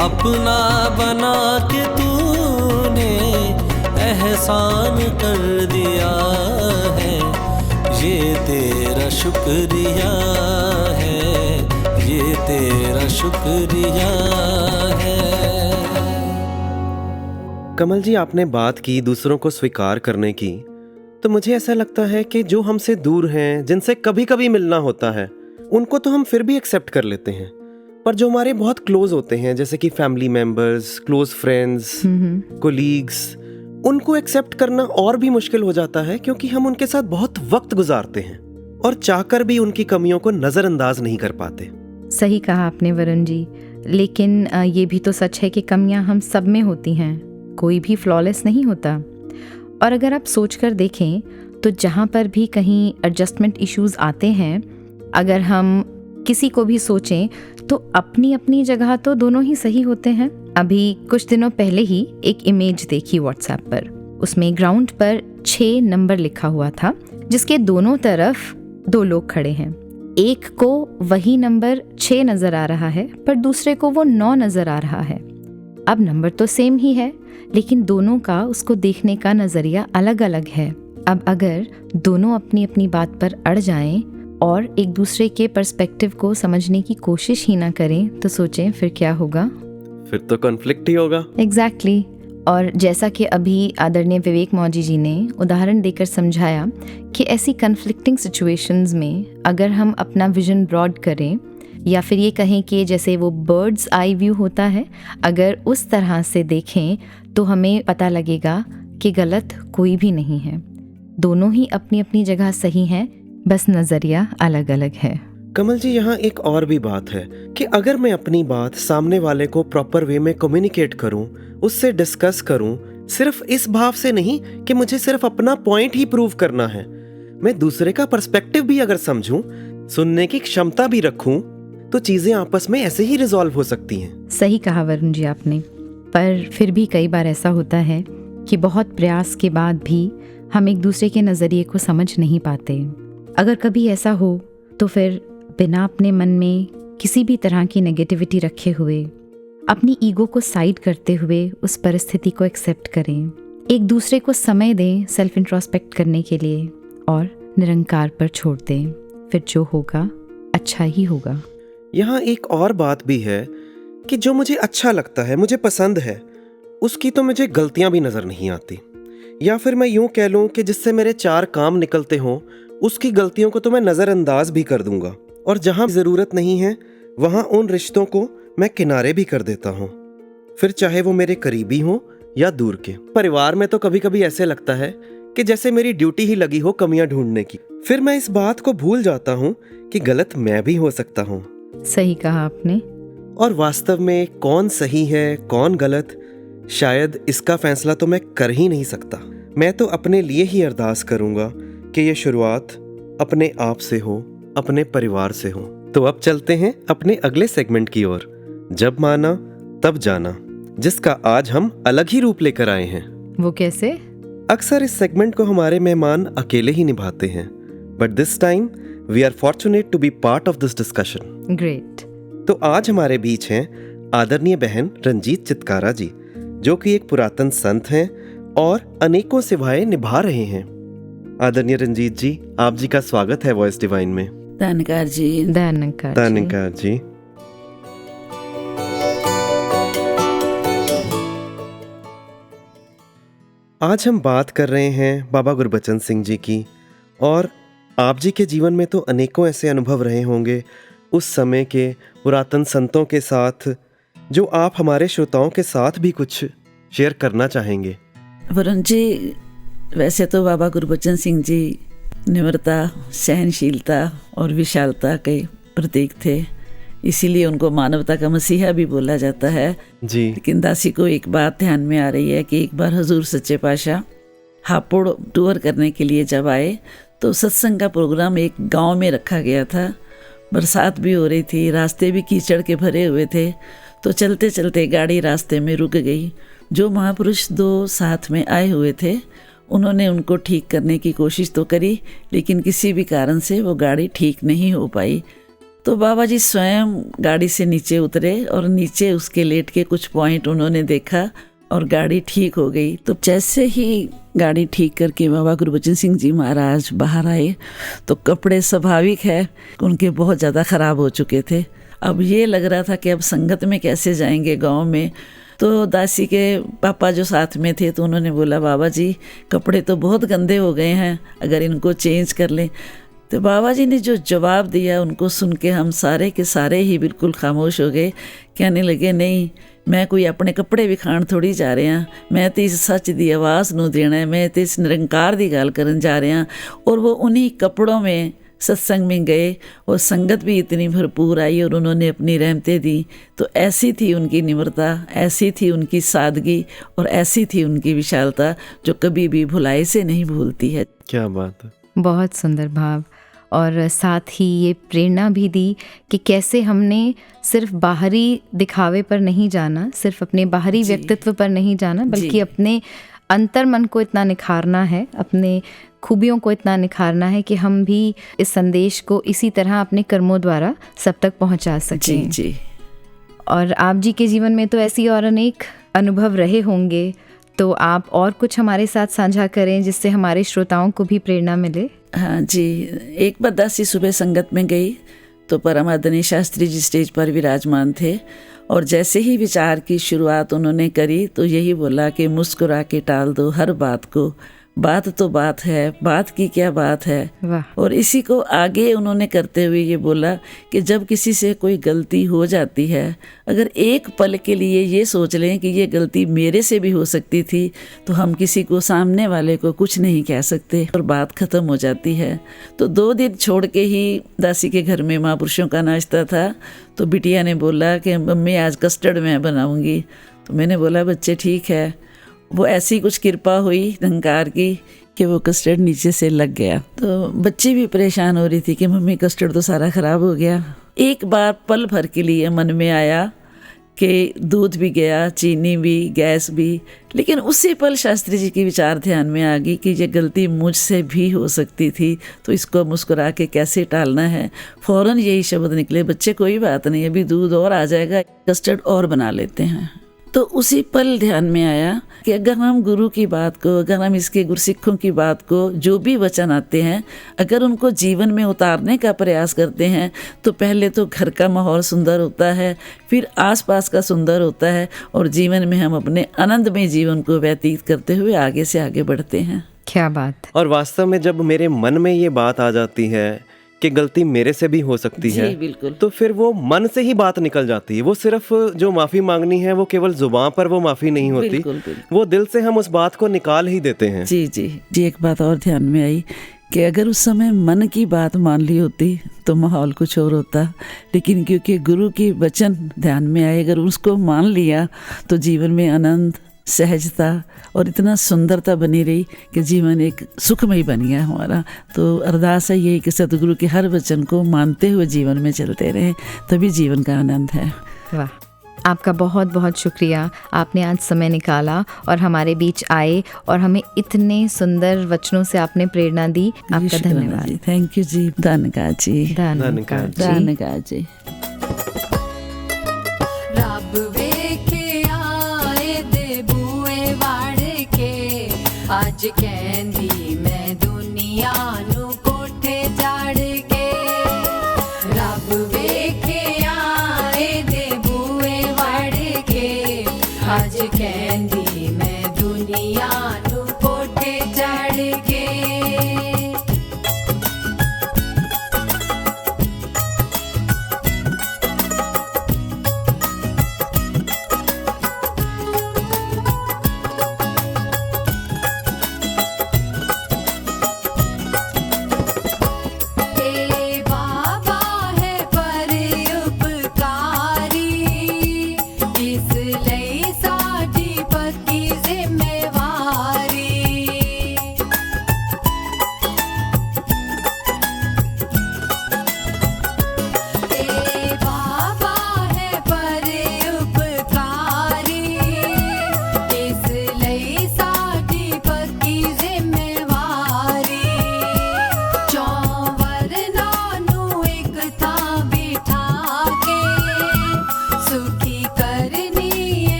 [SPEAKER 5] अपना बना के तूने एहसान कर दिया है, ये तेरा शुक्रिया है, ये तेरा शुक्रिया है।
[SPEAKER 1] कमल जी, आपने बात की दूसरों को स्वीकार करने की, तो मुझे ऐसा लगता है कि जो हमसे दूर हैं, जिनसे कभी कभी मिलना होता है, उनको तो हम फिर भी एक्सेप्ट कर लेते हैं, पर जो हमारे बहुत क्लोज होते हैं, जैसे कि family members, close friends, colleagues, उनको एक्सेप्ट करना और भी मुश्किल हो जाता है, क्योंकि हम उनके साथ बहुत वक्त गुजारते हैं और चाहकर भी उनकी कमियों को नज़रअंदाज नहीं कर पाते।
[SPEAKER 2] सही कहा आपने वरुण जी, लेकिन ये भी तो सच है कि कमियां हम सब में होती हैं, कोई भी फ्लॉलेस नहीं होता। और अगर आप सोच कर देखें तो जहाँ पर भी कहीं एडजस्टमेंट इश्यूज़ आते हैं, अगर हम किसी को भी सोचें तो अपनी अपनी जगह तो दोनों ही सही होते हैं। अभी कुछ दिनों पहले ही एक इमेज देखी व्हाट्सएप पर, उसमें ग्राउंड पर 6 नंबर लिखा हुआ था, जिसके दोनों तरफ 2 लोग खड़े हैं। एक को वही नंबर 6 नज़र आ रहा है, पर दूसरे को वो 9 नज़र आ रहा है। अब नंबर तो सेम ही है, लेकिन दोनों का उसको देखने का नज़रिया अलग अलग है। अब अगर दोनों अपनी अपनी बात पर अड़ जाएं और एक दूसरे के पर्सपेक्टिव को समझने की कोशिश ही ना करें, तो सोचें फिर क्या होगा।
[SPEAKER 1] फिर तो कॉन्फ्लिक्ट ही होगा।
[SPEAKER 2] एग्जैक्टली। और जैसा कि अभी आदरणीय विवेक मौजी जी ने उदाहरण देकर समझाया कि ऐसी कन्फ्लिक्टिंग सिचुएशंस में अगर हम अपना विजन ब्रॉड करें, या फिर ये कहें कि जैसे वो बर्ड्स आई व्यू होता है, अगर उस तरह से देखें तो हमें पता लगेगा कि गलत कोई भी नहीं है, दोनों ही अपनी अपनी जगह सही हैं, बस नज़रिया अलग अलग है।
[SPEAKER 1] कमल जी, यहाँ एक और भी बात है कि अगर मैं अपनी बात सामने वाले को प्रॉपर वे में कम्युनिकेट करूँ, उससे डिस्कस करूँ, सिर्फ इस भाव से नहीं कि मुझे सिर्फ अपना पॉइंट ही प्रूव करना है, मैं दूसरे का पर्सपेक्टिव भी अगर समझूं, सुनने की क्षमता भी रखूं, तो चीजें आपस में ऐसे ही रिजॉल्व हो सकती हैं।
[SPEAKER 2] सही कहा वरुण जी आपने, पर फिर भी कई बार ऐसा होता है कि बहुत प्रयास के बाद भी हम एक दूसरे के नज़रिए को समझ नहीं पाते। अगर कभी ऐसा हो तो फिर बिना अपने मन में किसी भी तरह की नेगेटिविटी रखे हुए, अपनी ईगो को साइड करते हुए उस परिस्थिति को एक्सेप्ट करें, एक दूसरे को समय दें सेल्फ इंट्रोस्पेक्ट करने के लिए और निरंकार पर छोड़ दें, फिर जो होगा अच्छा ही होगा।
[SPEAKER 1] यहाँ एक और बात भी है कि जो मुझे अच्छा लगता है, मुझे पसंद है, उसकी तो मुझे गलतियां भी नजर नहीं आती, या फिर मैं यूं कह लूं कि जिससे मेरे 4 काम निकलते हों उसकी गलतियों को तो मैं नज़रअंदाज भी कर दूंगा, और जहां ज़रूरत नहीं है वहां उन रिश्तों को मैं किनारे भी कर देता हूं, फिर चाहे वो मेरे करीबी हों या दूर के। परिवार में तो कभी कभी ऐसे लगता है कि जैसे मेरी ड्यूटी ही लगी हो कमियां ढूंढने की। फिर मैं इस बात को भूल जाता हूं कि गलत मैं भी हो सकता हूं।
[SPEAKER 2] सही कहा आपने।
[SPEAKER 1] और वास्तव में कौन सही है कौन गलत, शायद इसका फैसला तो मैं कर ही नहीं सकता। मैं तो अपने लिए ही अरदास करूंगा कि ये शुरुआत अपने आप से हो, अपने परिवार से हो। तो अब चलते हैं अपने अगले सेगमेंट की ओर, जब माना तब जाना, जिसका आज हम अलग ही रूप लेकर आए हैं।
[SPEAKER 2] वो कैसे?
[SPEAKER 1] अक्सर इस सेगमेंट को हमारे मेहमान अकेले ही निभाते हैं, but this time we are fortunate to be part of this discussion.
[SPEAKER 2] Great.
[SPEAKER 1] तो आज हमारे बीच हैं आदरणीय बहन रंजीत चितकारा जी, जो कि एक पुरातन संत हैं और अनेकों सेवाएं निभा रहे हैं। आदरणीय रंजीत जी, आप जी का स्वागत है वॉइस डिवाइन में।
[SPEAKER 6] धन्यकार जी।
[SPEAKER 1] धन्यकार जी। आज हम बात कर रहे हैं बाबा गुरबचन सिंह जी की, और आप जी के जीवन में तो अनेकों ऐसे अनुभव रहे होंगे उस समय के पुरातन संतों के साथ, जो आप हमारे श्रोताओं के साथ भी कुछ शेयर करना चाहेंगे।
[SPEAKER 6] वरुण जी, वैसे तो बाबा गुरबचन सिंह जी निम्रता, सहनशीलता और विशालता के प्रतीक थे, इसीलिए उनको मानवता का मसीहा भी बोला जाता है
[SPEAKER 1] जी।
[SPEAKER 6] लेकिन दासी को एक बात ध्यान में आ रही है कि एक बार हजूर सच्चे पातशाह हापुड़ टूर करने के लिए जब आए तो सत्संग का प्रोग्राम एक गांव में रखा गया था। बरसात भी हो रही थी, रास्ते भी कीचड़ के भरे हुए थे, तो चलते चलते गाड़ी रास्ते में रुक गई। जो महापुरुष 2 साथ में आए हुए थे उन्होंने उनको ठीक करने की कोशिश तो करी, लेकिन किसी भी कारण से वो गाड़ी ठीक नहीं हो पाई। तो बाबा जी स्वयं गाड़ी से नीचे उतरे और नीचे उसके लेट के कुछ पॉइंट उन्होंने देखा और गाड़ी ठीक हो गई। तो जैसे ही गाड़ी ठीक करके बाबा गुरबचन सिंह जी महाराज बाहर आए तो कपड़े स्वाभाविक है उनके बहुत ज़्यादा ख़राब हो चुके थे। अब ये लग रहा था कि अब संगत में कैसे जाएंगे गांव में। तो दासी के पापा जो साथ में थे तो उन्होंने बोला, बाबा जी कपड़े तो बहुत गंदे हो गए हैं, अगर इनको चेंज कर लें। तो बाबा जी ने जो जवाब दिया उनको सुन के हम सारे के सारे ही बिल्कुल खामोश हो गए। कहने लगे, नहीं, मैं कोई अपने कपड़े विखाण थोड़ी जा रहे हैं, मैं तो इस सच दी आवाज़ नूं देना है, मैं तो इस निरंकार दी गल करन जा रहे हैं। और वो उन्हीं कपड़ों में सत्संग में गए और संगत भी इतनी भरपूर आई और उन्होंने अपनी रहमतें दी। तो ऐसी थी उनकी निम्रता, ऐसी थी उनकी सादगी और ऐसी थी उनकी विशालता, जो कभी भी भुलाई से नहीं भूलती है।
[SPEAKER 1] क्या बात है।
[SPEAKER 2] बहुत सुंदर भाव, और साथ ही ये प्रेरणा भी दी कि कैसे हमने सिर्फ बाहरी दिखावे पर नहीं जाना, सिर्फ अपने बाहरी व्यक्तित्व पर नहीं जाना, बल्कि अपने अंतर मन को इतना निखारना है, अपने खूबियों को इतना निखारना है कि हम भी इस संदेश को इसी तरह अपने कर्मों द्वारा सब तक पहुंचा सकें।
[SPEAKER 6] जी।
[SPEAKER 2] और आप जी के जीवन में तो ऐसी और अनेक अनुभव रहे होंगे, तो आप और कुछ हमारे साथ साझा करें जिससे हमारे श्रोताओं को भी प्रेरणा मिले।
[SPEAKER 6] हाँ जी, एक बार दासी सुबह संगत में गई तो परम आदरणीय शास्त्री जी स्टेज पर विराजमान थे, और जैसे ही विचार की शुरुआत उन्होंने करी तो यही बोला कि मुस्कुरा के टाल दो हर बात को, बात तो बात है, बात की क्या बात है।
[SPEAKER 2] वाह।
[SPEAKER 6] और इसी को आगे उन्होंने करते हुए ये बोला कि जब किसी से कोई गलती हो जाती है, अगर एक पल के लिए ये सोच लें कि ये गलती मेरे से भी हो सकती थी, तो हम किसी को, सामने वाले को कुछ नहीं कह सकते और बात ख़त्म हो जाती है। तो 2 दिन छोड़ के ही दासी के घर में महापुरुषों का नाश्ता था, तो बिटिया ने बोला कि मम्मी आज कस्टर्ड मैं बनाऊंगी। तो मैंने बोला, बच्चे ठीक है। वो ऐसी कुछ कृपा हुई निरंकार की कि वो कस्टर्ड नीचे से लग गया। तो बच्ची भी परेशान हो रही थी कि मम्मी कस्टर्ड तो सारा ख़राब हो गया। एक बार पल भर के लिए मन में आया कि दूध भी गया, चीनी भी, गैस भी, लेकिन उसी पल शास्त्री जी की विचार ध्यान में आ गई कि ये गलती मुझसे भी हो सकती थी, तो इसको मुस्कुरा के कैसे टालना है। फ़ौरन यही शब्द निकले, बच्चे कोई बात नहीं, अभी दूध और आ जाएगा, कस्टर्ड और बना लेते हैं। तो उसी पल ध्यान में आया कि अगर हम गुरु की बात को, अगर हम इसके गुरसिखों की बात को, जो भी वचन आते हैं, अगर उनको जीवन में उतारने का प्रयास करते हैं तो पहले तो घर का माहौल सुंदर होता है, फिर आसपास का सुंदर होता है, और जीवन में हम अपने आनंदमय जीवन को व्यतीत करते हुए आगे से आगे बढ़ते हैं।
[SPEAKER 2] क्या बात।
[SPEAKER 1] और वास्तव में जब मेरे मन में ये बात आ जाती है कि गलती मेरे से भी हो सकती
[SPEAKER 6] जी,
[SPEAKER 1] है,
[SPEAKER 6] बिल्कुल।
[SPEAKER 1] तो फिर वो मन से ही बात निकल जाती है। वो सिर्फ जो माफ़ी मांगनी है वो केवल जुबान पर वो माफ़ी नहीं होती,
[SPEAKER 6] बिल्कुल।
[SPEAKER 1] वो दिल से हम उस बात को निकाल ही देते हैं।
[SPEAKER 6] जी जी जी। एक बात और ध्यान में आई कि अगर उस समय मन की बात मान ली होती तो माहौल कुछ और होता, लेकिन क्योंकि गुरु की वचन ध्यान में आए, अगर उसको मान लिया तो जीवन में आनंद, सहजता और इतना सुंदरता बनी रही कि जीवन एक सुखमय बन गया हमारा। तो अरदास है यही कि सतगुरु के हर वचन को मानते हुए जीवन में चलते रहें, तभी जीवन का आनंद है।
[SPEAKER 2] वाह, आपका बहुत बहुत शुक्रिया। आपने आज समय निकाला और हमारे बीच आए और हमें इतने सुंदर वचनों से आपने प्रेरणा दी। आपका धन्यवाद।
[SPEAKER 6] थैंक यू जी। धन्यवाद जी।
[SPEAKER 2] धन्यवाद जी।
[SPEAKER 6] धन्यवाद जी।
[SPEAKER 7] रब वेखे आए दे बूए वाड़ के, अज कहंदी मैं दुनिया नू कोठे चाड़ के। रब वेखे आए दे बूए वाड़ के, अज कहंदी मैं दुनिया नू कोठे चाड़ के।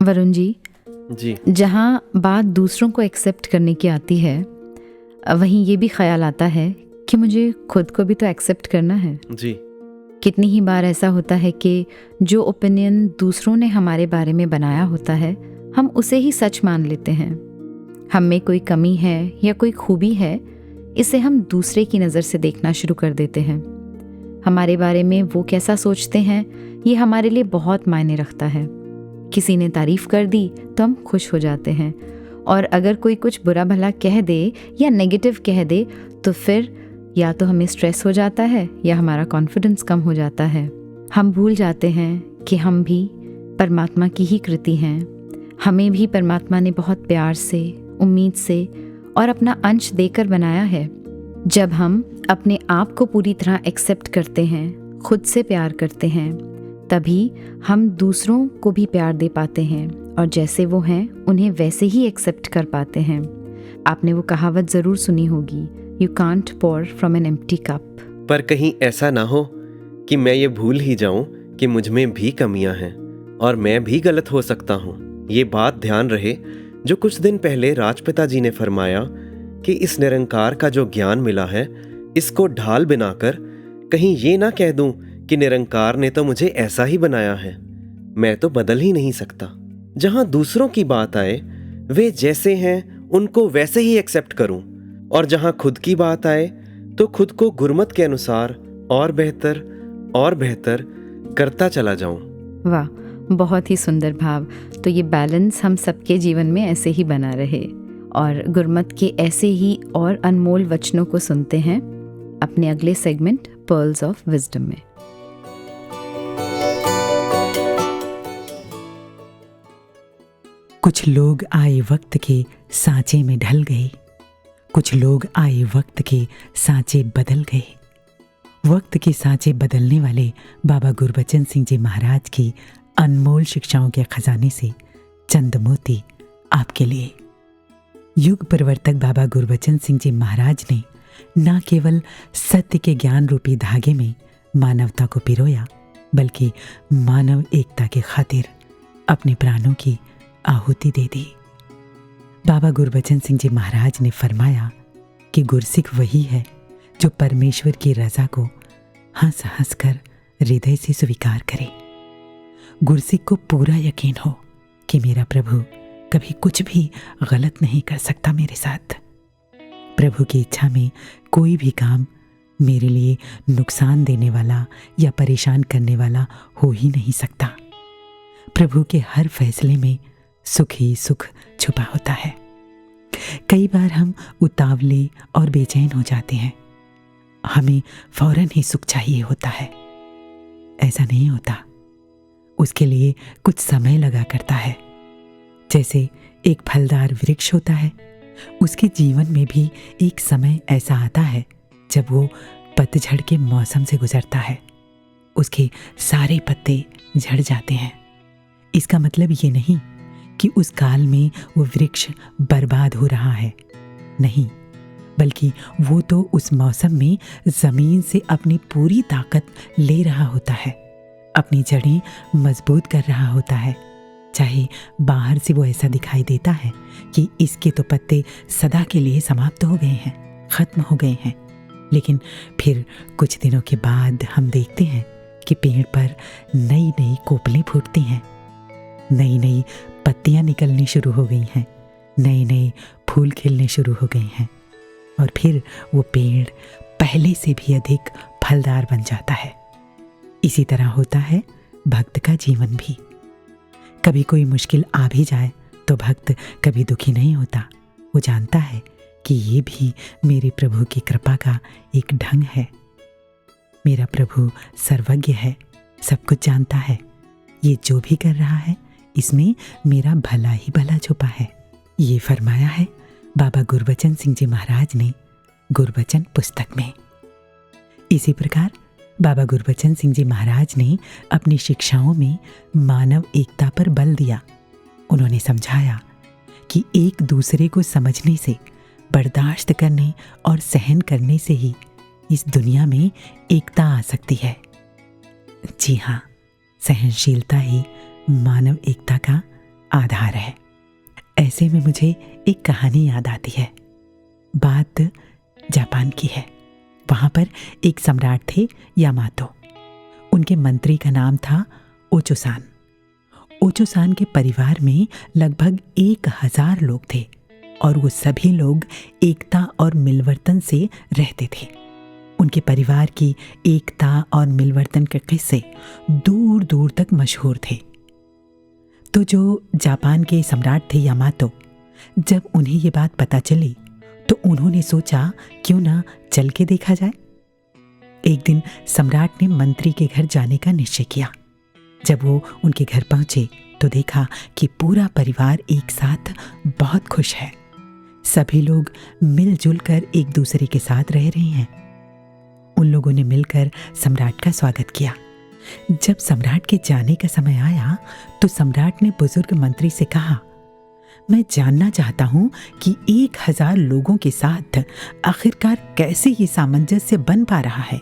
[SPEAKER 2] वरुण जी, जहाँ बात दूसरों को एक्सेप्ट करने की आती है, वहीं ये भी ख्याल आता है कि मुझे खुद को भी तो एक्सेप्ट करना है
[SPEAKER 1] जी।
[SPEAKER 2] कितनी ही बार ऐसा होता है कि जो ओपिनियन दूसरों ने हमारे बारे में बनाया होता है, हम उसे ही सच मान लेते हैं। हम में कोई कमी है या कोई खूबी है, इसे हम दूसरे की नज़र से देखना शुरू कर देते हैं। हमारे बारे में वो कैसा सोचते हैं, ये हमारे लिए बहुत मायने रखता है। किसी ने तारीफ़ कर दी तो हम खुश हो जाते हैं, और अगर कोई कुछ बुरा भला कह दे या नेगेटिव कह दे तो फिर या तो हमें स्ट्रेस हो जाता है या हमारा कॉन्फिडेंस कम हो जाता है। हम भूल जाते हैं कि हम भी परमात्मा की ही कृति हैं। हमें भी परमात्मा ने बहुत प्यार से, उम्मीद से और अपना अंश देकर बनाया है। जब हम अपने आप को पूरी तरह एक्सेप्ट करते हैं, खुद से प्यार करते हैं, तभी हम दूसरों को भी प्यार दे पाते हैं और जैसे वो हैं उन्हें वैसे ही एक्सेप्ट कर पाते हैं। आपने वो कहावत ज़रूर सुनी होगी, you can't pour from an empty cup.
[SPEAKER 1] पर कहीं ऐसा ना हो कि मैं ये भूल ही जाऊं कि मुझ में भी कमियां हैं और मैं भी गलत हो सकता हूं। ये बात ध्यान रहे जो कुछ दिन पहले राजपिता जी ने फरमाया कि इस निरंकार का जो ज्ञान मिला है, इसको ढाल बनाकर कहीं ये ना कह दूं कि निरंकार ने तो मुझे ऐसा ही बनाया है, मैं तो बदल ही नहीं सकता। जहां दूसरों की बात आए, वे जैसे हैं उनको वैसे ही एक्सेप्ट करूं, और जहां खुद की बात आए तो खुद को गुरमत के अनुसार और बेहतर करता चला जाऊं।
[SPEAKER 2] वाह, बहुत ही सुंदर भाव। तो ये बैलेंस हम सबके जीवन में ऐसे ही बना रहे और गुरमत के ऐसे ही और अनमोल वचनों को सुनते हैं अपने अगले सेगमेंट पर्ल्स ऑफ विजडम में।
[SPEAKER 8] कुछ लोग आए वक्त के सांचे में ढल गए, कुछ लोग आए वक्त के सांचे बदल गए। वक्त के सांचे बदलने वाले बाबा गुरबचन सिंह जी महाराज की अनमोल शिक्षाओं के खजाने से चंद मोती आपके लिए। युग परिवर्तक बाबा गुरबचन सिंह जी महाराज ने न केवल सत्य के ज्ञान रूपी धागे में मानवता को पिरोया, बल्कि मानव एकता के खातिर अपने प्राणों की आहुति दे दी। बाबा गुरबचन सिंह जी महाराज ने फरमाया कि गुरसिख वही है जो परमेश्वर की रजा को हंस हंस कर हृदय से स्वीकार करे। गुरसिख को पूरा यकीन हो कि मेरा प्रभु कभी कुछ भी गलत नहीं कर सकता मेरे साथ। प्रभु की इच्छा में कोई भी काम मेरे लिए नुकसान देने वाला या परेशान करने वाला हो ही नहीं सकता। प्रभु के हर फैसले में सुख ही सुख छुपा होता है। कई बार हम उतावले और बेचैन हो जाते हैं, हमें फौरन ही सुख चाहिए होता है। ऐसा नहीं होता, उसके लिए कुछ समय लगा करता है। जैसे एक फलदार वृक्ष होता है, उसके जीवन में भी एक समय ऐसा आता है जब वो पतझड़ के मौसम से गुजरता है, उसके सारे पत्ते झड़ जाते हैं। इसका मतलब ये नहीं कि उस काल में वो वृक्ष बर्बाद हो रहा है, नहीं, बल्कि वो तो उस मौसम में जमीन से अपनी पूरी ताकत ले रहा होता है, अपनी जड़ें मजबूत कर रहा होता है। चाहे बाहर से वो ऐसा दिखाई देता है कि इसके तो पत्ते सदा के लिए समाप्त हो गए हैं, खत्म हो गए हैं, लेकिन फिर कुछ दिनों के बाद हम देखते हैं कि पेड़ पर नई नई कोपलें फूटती हैं, नई नई पत्तियां निकलनी शुरू हो गई हैं, नए नए फूल खिलने शुरू हो गए हैं, और फिर वो पेड़ पहले से भी अधिक फलदार बन जाता है। इसी तरह होता है भक्त का जीवन भी। कभी कोई मुश्किल आ भी जाए तो भक्त कभी दुखी नहीं होता। वो जानता है कि ये भी मेरे प्रभु की कृपा का एक ढंग है। मेरा प्रभु सर्वज्ञ है, सब कुछ जानता है। ये जो भी कर रहा है इसमें मेरा भला ही भला छुपा है। ये फरमाया है बाबा गुरबचन सिंह जी महाराज ने गुरबचन पुस्तक में। इसी प्रकार बाबा गुरबचन सिंह जी महाराज ने अपनी शिक्षाओं में मानव एकता पर बल दिया। उन्होंने समझाया कि एक दूसरे को समझने से, बर्दाश्त करने और सहन करने से ही इस दुनिया में एकता आ सकती है। जी हाँ, सहनशीलता ही मानव एकता का आधार है। ऐसे में मुझे एक कहानी याद आती है। बात जापान की है। वहाँ पर एक सम्राट थे यामातो। उनके मंत्री का नाम था ओचोसान। ओचोसान के परिवार में लगभग 1000 लोग थे और वो सभी लोग एकता और मिलवर्तन से रहते थे। उनके परिवार की एकता और मिलवर्तन के किस्से दूर दूर तक मशहूर थे। तो जो जापान के सम्राट थे यामातो, जब उन्हें ये बात पता चली तो उन्होंने सोचा क्यों ना चल के देखा जाए। एक दिन सम्राट ने मंत्री के घर जाने का निश्चय किया। जब वो उनके घर पहुंचे तो देखा कि पूरा परिवार एक साथ बहुत खुश है। सभी लोग मिलजुल कर एक दूसरे के साथ रह रहे हैं। उन लोगों ने मिलकर सम्राट का स्वागत किया। जब सम्राट के जाने का समय आया तो सम्राट ने बुजुर्ग मंत्री से कहा, मैं जानना चाहता हूं कि 1000 लोगों के साथ आखिरकार कैसे ये सामंजस्य बन पा रहा है।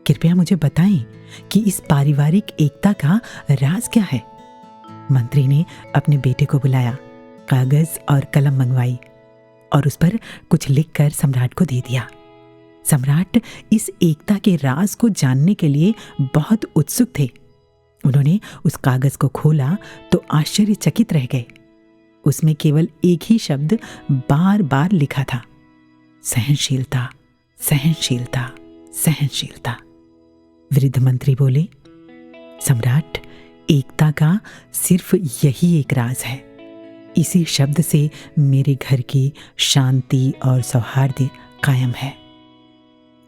[SPEAKER 8] कृपया मुझे बताएं कि इस पारिवारिक एकता का राज क्या है। मंत्री ने अपने बेटे को बुलाया, कागज और कलम मंगवाई और उस पर कुछ लिखकर सम्राट को दे दिया। सम्राट इस एकता के राज को जानने के लिए बहुत उत्सुक थे। उन्होंने उस कागज को खोला तो आश्चर्यचकित रह गए। उसमें केवल एक ही शब्द बार बार लिखा था, सहनशीलता, सहनशीलता, सहनशीलता। वृद्ध मंत्री बोले, सम्राट, एकता का सिर्फ यही एक राज है। इसी शब्द से मेरे घर की शांति और सौहार्द कायम है।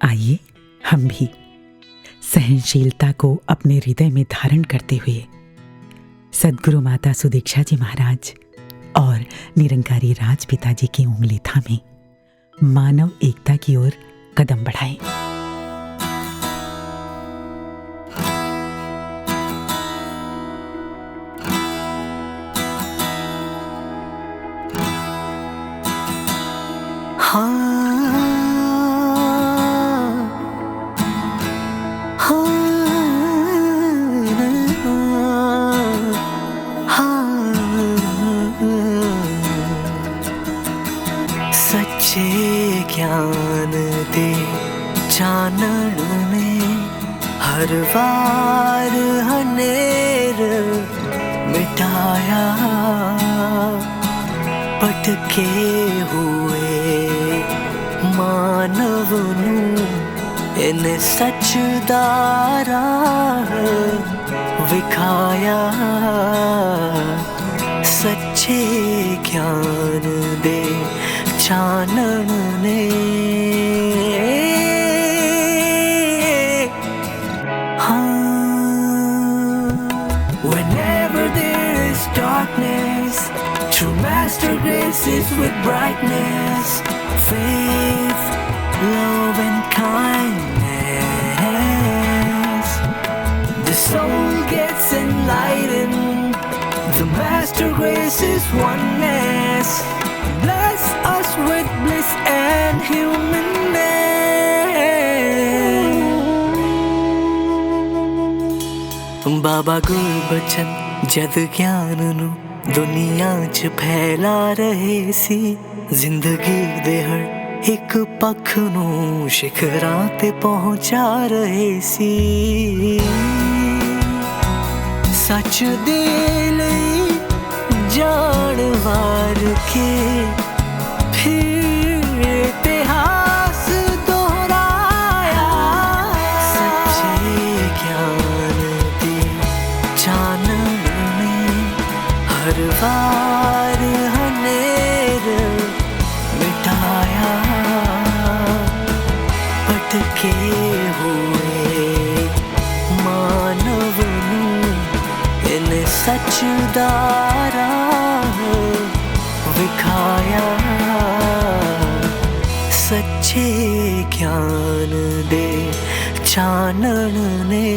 [SPEAKER 8] आइए हम भी सहनशीलता को अपने हृदय में धारण करते हुए सद्गुरु माता सुदीक्षा जी महाराज और निरंकारी राज पिताजी की उंगली थामे मानव एकता की ओर कदम बढ़ाएं।
[SPEAKER 9] सच्चे ज्ञान दे चानण में हर वार हनेर मिटाया, भटके हुए मानव नू इन सच दा राह विखाया। सच्चे ज्ञान दे चानण ने Whenever there is darkness, true master graces with brightness, faith, love and kindness. The soul gets enlightened, the master graces oneness. Bless us with bliss and humanness. बाबा गुरबचन जद ज्ञान नू दुनिया च फैला रहे सी, जिंदगी दे हर एक पख नू शिखरां ते पहुंचा रहे सी। सच दे लई जान वार के फिर इतिहास दोहराया। सच्चे ज्ञान दे चानण में हर वार हनेर मिटाया, भटके हुए मानव नू इन सच दा राह विखाया। सच्चे ज्ञान दे चानण ने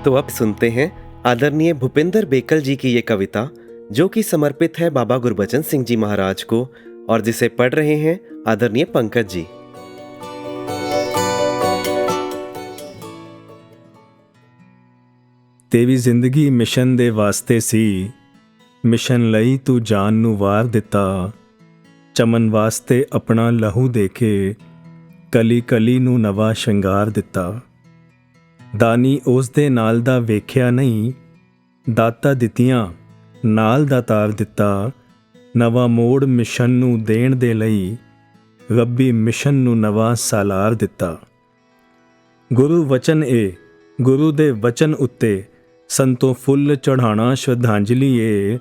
[SPEAKER 1] तो अब सुनते हैं आदरणीय भूपेंद्र बेकल जी की ये कविता, जो कि समर्पित है बाबा गुरबचन सिंह जी महाराज को, और जिसे पढ़ रहे हैं आदरणीय पंकज जी।
[SPEAKER 10] तेरी जिंदगी मिशन दे वास्ते सी, मिशन लई तू जान नू वार दिता। चमन वास्ते अपना लहू देके कली कली नू नवा शंगार दिता। दानी उस दे नाल दा वेख्या नहीं, दाता दित्तियां नाल दा तार दिता। नवा मोड़ मिशन नू देण दे लई, रब्बी मिशन नू नवा सालार दिता। गुरु वचन ए, गुरु दे वचन उत्ते संतों फुੱਲ चढ़ाना श्रद्धांजलि ए।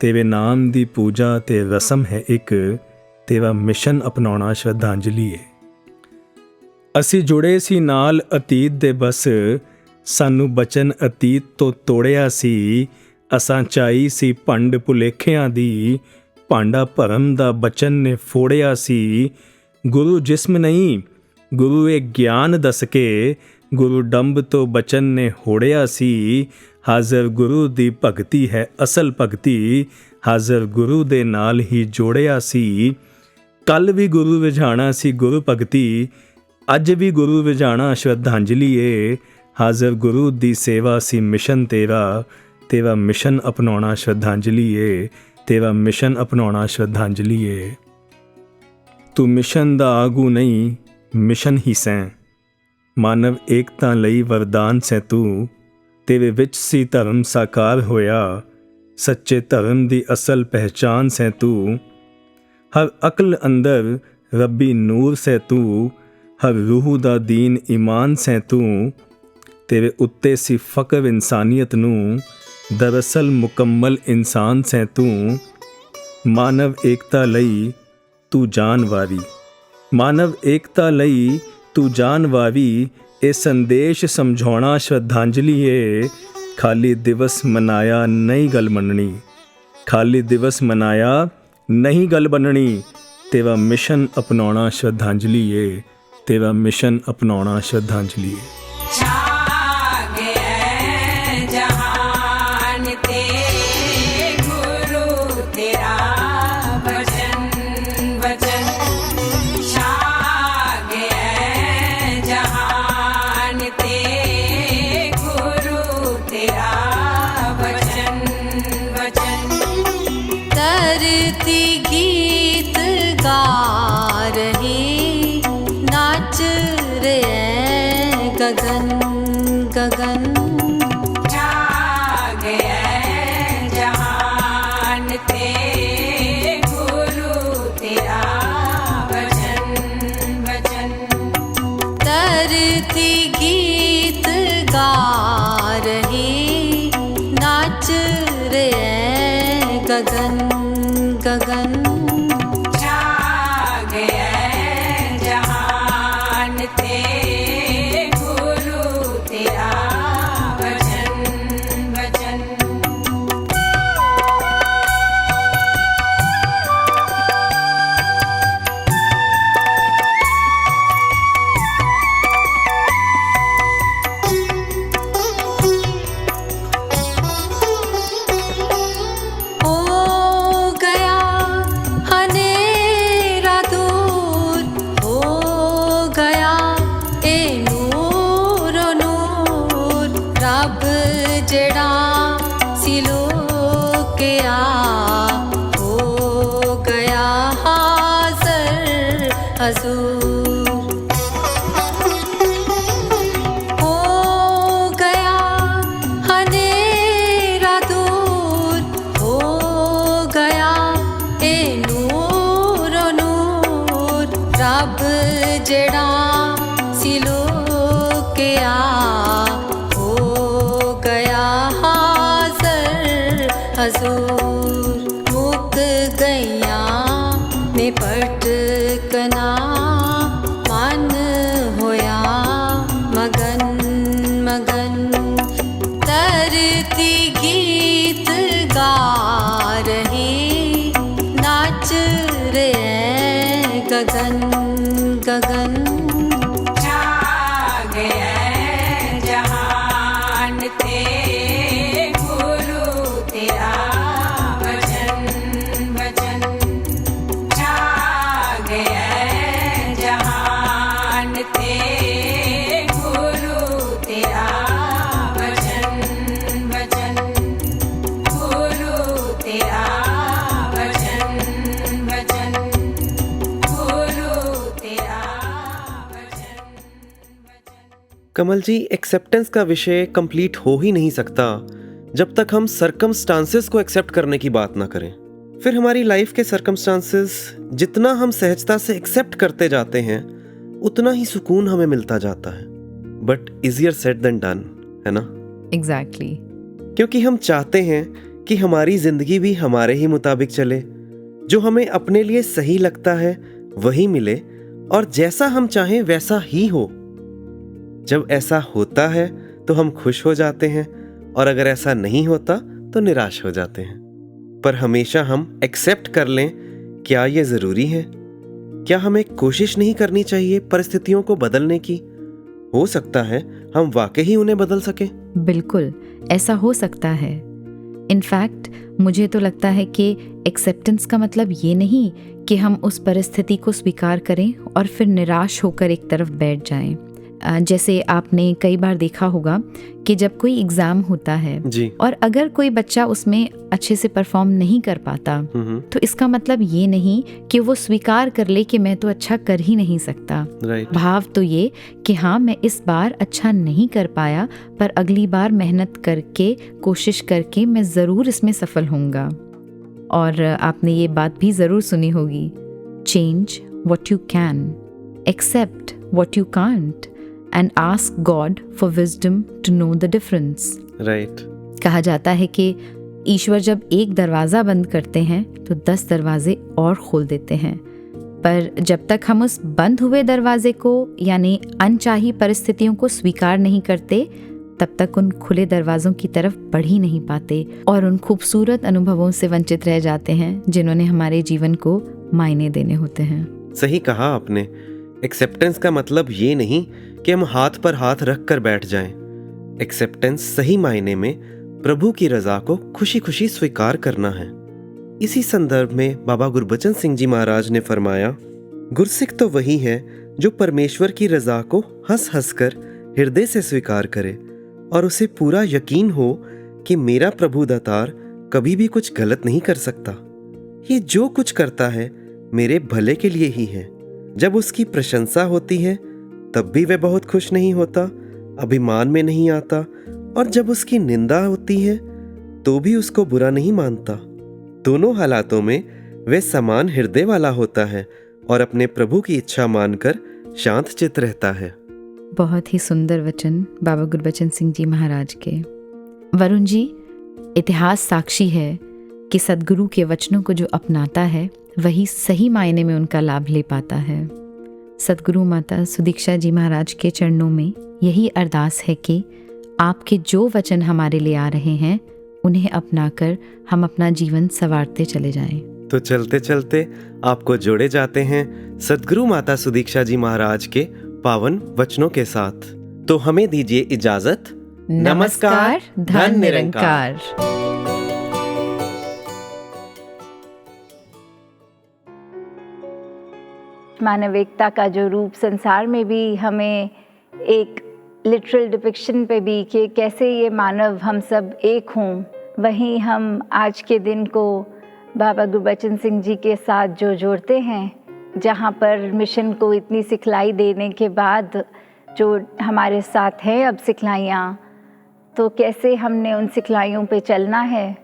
[SPEAKER 10] तेरे नाम दी पूजा ते रसम है एक, तेरा मिशन अपनाउणा श्रद्धांजलि ए। ਅਸੀਂ ਜੁੜੇ ਸੀ ਨਾਲ ਅਤੀਤ ਦੇ ਬਸ, ਸਾਨੂੰ ਬਚਨ ਅਤੀਤ ਤੋਂ ਤੋੜਿਆ ਸੀ। ਅਸਾਂ ਚਾਈ ਸੀ ਭੰਡ ਭੁਲੇਖਿਆਂ ਦੀ, ਭਾਂਡਾ ਭਰਮ ਦਾ ਬਚਨ ਨੇ ਫੋੜਿਆ ਸੀ। ਗੁਰੂ ਜਿਸਮ ਨਹੀਂ, ਗੁਰੂ ਇਹ ਗਿਆਨ ਦੱਸ ਕੇ, ਗੁਰੂ ਡੰਬ ਤੋਂ ਬਚਨ ਨੇ ਹੋੜਿਆ ਸੀ। ਹਾਜ਼ਰ ਗੁਰੂ ਦੀ ਭਗਤੀ ਹੈ ਅਸਲ ਭਗਤੀ, ਹਾਜ਼ਰ ਗੁਰੂ ਦੇ ਨਾਲ ਹੀ ਜੋੜਿਆ ਸੀ। ਕੱਲ ਵੀ ਗੁਰੂ ਵਿਝਾਣਾ ਸੀ ਗੁਰੂ ਭਗਤੀ, ਅੱਜ ਵੀ ਗੁਰੂ ਵਿਝਾਣਾ ਸ਼ਰਧਾਂਜਲੀ ਏ। ਹਾਜ਼ਰ ਗੁਰੂ ਦੀ ਸੇਵਾ ਸੀ ਮਿਸ਼ਨ ਤੇਰਾ, ਤੇਰਾ ਮਿਸ਼ਨ ਅਪਣਾਉਣਾ ਸ਼ਰਧਾਂਜਲੀ ਏ, ਤੇਰਾ ਮਿਸ਼ਨ ਅਪਣਾਉਣਾ ਸ਼ਰਧਾਂਜਲੀ ਏ। ਤੂੰ ਮਿਸ਼ਨ ਦਾ ਆਗੂ ਨਹੀਂ, ਮਿਸ਼ਨ ਹੀ ਸੈਂ। ਮਾਨਵ ਏਕਤਾ ਲਈ ਵਰਦਾਨ ਸੈਂ ਤੂੰ, ਤੇਰੇ ਵਿੱਚ ਸੀ ਧਰਮ ਸਾਕਾਰ ਹੋਇਆ। ਸੱਚੇ ਧਰਮ ਦੀ ਅਸਲ ਪਹਿਚਾਨ ਸੈਂ ਤੂੰ। ਹਰ ਅਕਲ ਅੰਦਰ ਰੱਬੀ ਨੂਰ ਸੈਂ ਤੂੰ, ਹਰ ਰੂਹ ਦਾ ਦੀਨ ਈਮਾਨ ਸੈਂ ਤੂੰ, ਤੇਰੇ ਉੱਤੇ ਸੀ ਫਕਰ ਇਨਸਾਨੀਅਤ ਨੂੰ, ਦਰਅਸਲ ਮੁਕੰਮਲ ਇਨਸਾਨ ਸੈਂ ਤੂੰ। ਮਾਨਵ ਏਕਤਾ ਲਈ ਤੂੰ ਜਾਨ ਵਾਰੀ, ਮਾਨਵ ਏਕਤਾ ਲਈ ਤੂੰ ਜਾਨ ਵਾਰੀ, ਇਹ ਸੰਦੇਸ਼ ਸਮਝਾਉਣਾ ਸ਼ਰਧਾਂਜਲੀ ਏ। ਖਾਲੀ ਦਿਵਸ ਮਨਾਇਆ ਨਹੀਂ ਗੱਲ ਮੰਨਣੀ, ਖਾਲੀ ਦਿਵਸ ਮਨਾਇਆ ਨਹੀਂ ਗੱਲ ਬੰਨਣੀ, ਤੇਰਾ ਮਿਸ਼ਨ ਅਪਣਾਉਣਾ ਸ਼ਰਧਾਂਜਲੀ ਏ, ਤੇਰਾ ਮਿਸ਼ਨ ਅਪਣਾਉਣਾ ਸ਼ਰਧਾਂਜਲੀ ਏ।
[SPEAKER 7] धरती गीत गा रही, नाच रहे गगन गगन। जाग गए जहान ते गुरु तेरा वचन वचन। धरती गीत गा रही, नाच रहे गगन गगन। जाग गए जहान ते गुरु तेरा वचन वचन। हो गया हनेरा दूर, हो गया ए नूर नूर। रब जड़ा सिलो के हो गया हाज़र हजूर। मुक गैया में पटकना, मन होया मगन मगन। धरती गीत गा रही, नाच रहे गगन गगन। जाग गए जहान ते गुरु तेरा वचन वचन। जाग गए जहान ते गुरु तेरा वचन वचन। गुरु तेरा वचन वचन। गुरु तेरा वचन वचन।
[SPEAKER 1] कमल जी, एक्सेप्टेंस का विषय कंप्लीट हो ही नहीं सकता जब तक हम सरकमस्टांसेस को एक्सेप्ट करने की बात ना करें। फिर हमारी लाइफ के सरकमस्टांसेस जितना हम सहजता से एक्सेप्ट करते जाते हैं, उतना ही सुकून हमें मिलता जाता है। But easier said than done, है ना?
[SPEAKER 2] एग्जैक्टली।
[SPEAKER 1] क्योंकि हम चाहते हैं कि हमारी जिंदगी भी हमारे ही मुताबिक चले, जो हमें अपने लिए सही लगता है वही मिले, और जैसा हम चाहें वैसा ही हो। जब ऐसा होता है तो हम खुश हो जाते हैं, और अगर ऐसा नहीं होता तो निराश हो जाते हैं। पर हमेशा हम एक्सेप्ट कर लें, क्या ये ज़रूरी है? क्या हमें कोशिश नहीं करनी चाहिए परिस्थितियों को बदलने की? हो सकता है हम वाकई उन्हें बदल सकें।
[SPEAKER 2] बिल्कुल ऐसा हो सकता है। इनफैक्ट मुझे तो लगता है कि एक्सेप्टेंस का मतलब ये नहीं कि हम उस परिस्थिति को स्वीकार करें और फिर निराश होकर एक तरफ बैठ जाएं। जैसे आपने कई बार देखा होगा कि जब कोई एग्ज़ाम होता है
[SPEAKER 1] जी,
[SPEAKER 2] और अगर कोई बच्चा उसमें अच्छे से परफॉर्म नहीं कर पाता, तो इसका मतलब ये नहीं कि वो स्वीकार कर ले कि मैं तो अच्छा कर ही नहीं सकता।
[SPEAKER 1] राइट।
[SPEAKER 2] भाव तो ये कि हाँ, मैं इस बार अच्छा नहीं कर पाया, पर अगली बार मेहनत करके, कोशिश करके मैं ज़रूर इसमें सफल होऊंगा। और आपने ये बात भी ज़रूर सुनी होगी, change what you can, accept what you can't and ask God for wisdom to know the difference.
[SPEAKER 1] Right.
[SPEAKER 2] कहा जाता है कि ईश्वर जब एक दरवाज़ा बंद करते हैं तो 10 दरवाजे और खोल देते हैं, पर जब तक हम उस बंद हुए दरवाजे को यानी अनचाही परिस्थितियों को स्वीकार नहीं करते, तब तक उन खुले दरवाज़ों की तरफ बढ़ ही नहीं पाते और उन खूबसूरत अनुभवों से वंचित रह जाते हैं जिन्होंने हमारे जीवन को मायने देने होते हैं।
[SPEAKER 1] सही कहा आपने। एक्सेप्टेंस का मतलब ये नहीं कि हम हाथ पर हाथ रख कर बैठ जाएं। एक्सेप्टेंस सही मायने में प्रभु की रजा को खुशी खुशी स्वीकार करना है। इसी संदर्भ में बाबा गुरबचन सिंह जी महाराज ने फरमाया, गुरसिख तो वही है जो परमेश्वर की रजा को हंस हंस कर हृदय से स्वीकार करे और उसे पूरा यकीन हो कि मेरा प्रभु दातार कभी भी कुछ गलत नहीं कर सकता। ये जो कुछ करता है मेरे भले के लिए ही है। जब उसकी प्रशंसा होती है तब भी वह बहुत खुश नहीं होता, अभिमान में नहीं आता, और जब उसकी निंदा होती है तो भी उसको बुरा नहीं मानता। दोनों हालातों में वह समान हृदय वाला होता है और अपने प्रभु की इच्छा मानकर शांत चित्त रहता है।
[SPEAKER 2] बहुत ही सुंदर वचन बाबा गुरबचन सिंह जी महाराज के। वरुण जी, इतिहास साक्षी है कि सद्गुरु के वचनों को जो अपनाता है वही सही मायने में उनका लाभ ले पाता है। सद्गुरु माता सुदीक्षा जी महाराज के चरणों में यही अरदास है कि आपके जो वचन हमारे लिए आ रहे हैं उन्हें अपनाकर हम अपना जीवन संवारते चले जाएं।
[SPEAKER 1] तो चलते चलते आपको जोड़े जाते हैं सद्गुरु माता सुदीक्षा जी महाराज के पावन वचनों के साथ। तो हमें दीजिए इजाजत।
[SPEAKER 2] नमस्कार, धन निरंकार।
[SPEAKER 11] मानविकता का जो रूप संसार में भी हमें एक लिटरल डिपिक्शन पे भी कि कैसे ये मानव हम सब एक हों, वहीं हम आज के दिन को बाबा गुरबचन सिंह जी के साथ जो जोड़ते हैं, जहाँ पर मिशन को इतनी सिखलाई देने के बाद जो हमारे साथ हैं अब सिखलाइयाँ, तो कैसे हमने उन सिखलाइयों पे चलना है,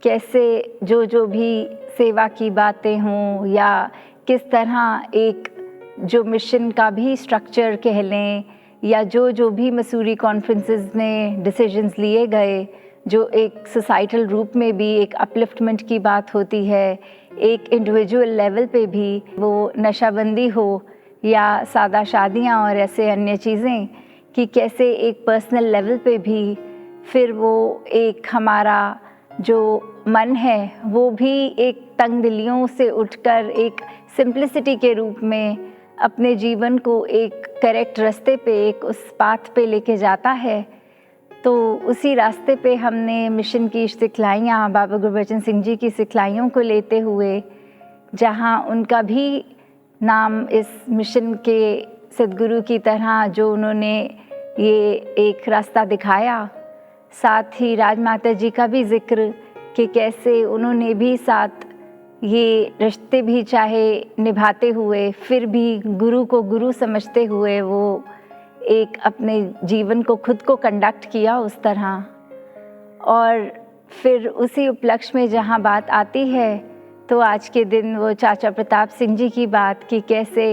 [SPEAKER 11] कैसे जो भी सेवा की बातें हों या किस तरह एक जो मिशन का भी स्ट्रक्चर कह लें या जो भी मसूरी कॉन्फ्रेंसेस में डिसीजंस लिए गए, जो एक सोसाइटल रूप में भी एक अपलिफ्टमेंट की बात होती है, एक इंडिविजुअल लेवल पे भी, वो नशाबंदी हो या सादा शादियाँ और ऐसे अन्य चीज़ें, कि कैसे एक पर्सनल लेवल पे भी फिर वो एक हमारा जो मन है वो भी एक तंग दिलियों से उठकर एक सिंप्लिसिटी के रूप में अपने जीवन को एक करेक्ट रास्ते पे, एक उस पाथ पे लेके जाता है। तो उसी रास्ते पे हमने मिशन की सिखलाइयाँ, बाबा गुरबचन सिंह जी की सिखलाइयों को लेते हुए, जहाँ उनका भी नाम इस मिशन के सद्गुरु की तरह जो उन्होंने ये एक रास्ता दिखाया, साथ ही राजमाता जी का भी जिक्र कि कैसे उन्होंने भी साथ ये रिश्ते भी चाहे निभाते हुए फिर भी गुरु को गुरु समझते हुए वो एक अपने जीवन को खुद को कंडक्ट किया उस तरह। और फिर उसी उपलक्ष्य में जहाँ बात आती है तो आज के दिन वो चाचा प्रताप सिंह जी की बात कि कैसे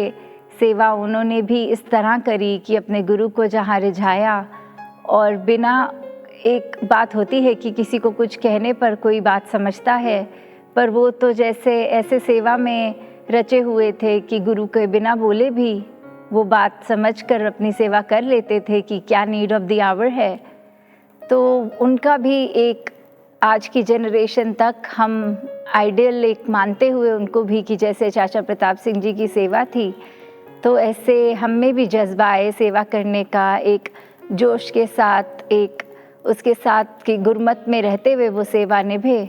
[SPEAKER 11] सेवा उन्होंने भी इस तरह करी कि अपने गुरु को जहाँ रिझाया, और बिना एक बात होती है कि किसी को कुछ कहने पर कोई बात समझता है, पर वो तो जैसे ऐसे सेवा में रचे हुए थे कि गुरु के बिना बोले भी वो बात समझकर अपनी सेवा कर लेते थे कि क्या नीड ऑफ द आवर है। तो उनका भी एक आज की जनरेशन तक हम आइडियल एक मानते हुए उनको भी कि जैसे चाचा प्रताप सिंह जी की सेवा थी, तो ऐसे हम में भी जज्बा आए सेवा करने का, एक जोश के साथ, एक उसके साथ कि गुरमत में रहते हुए वो सेवा निभे।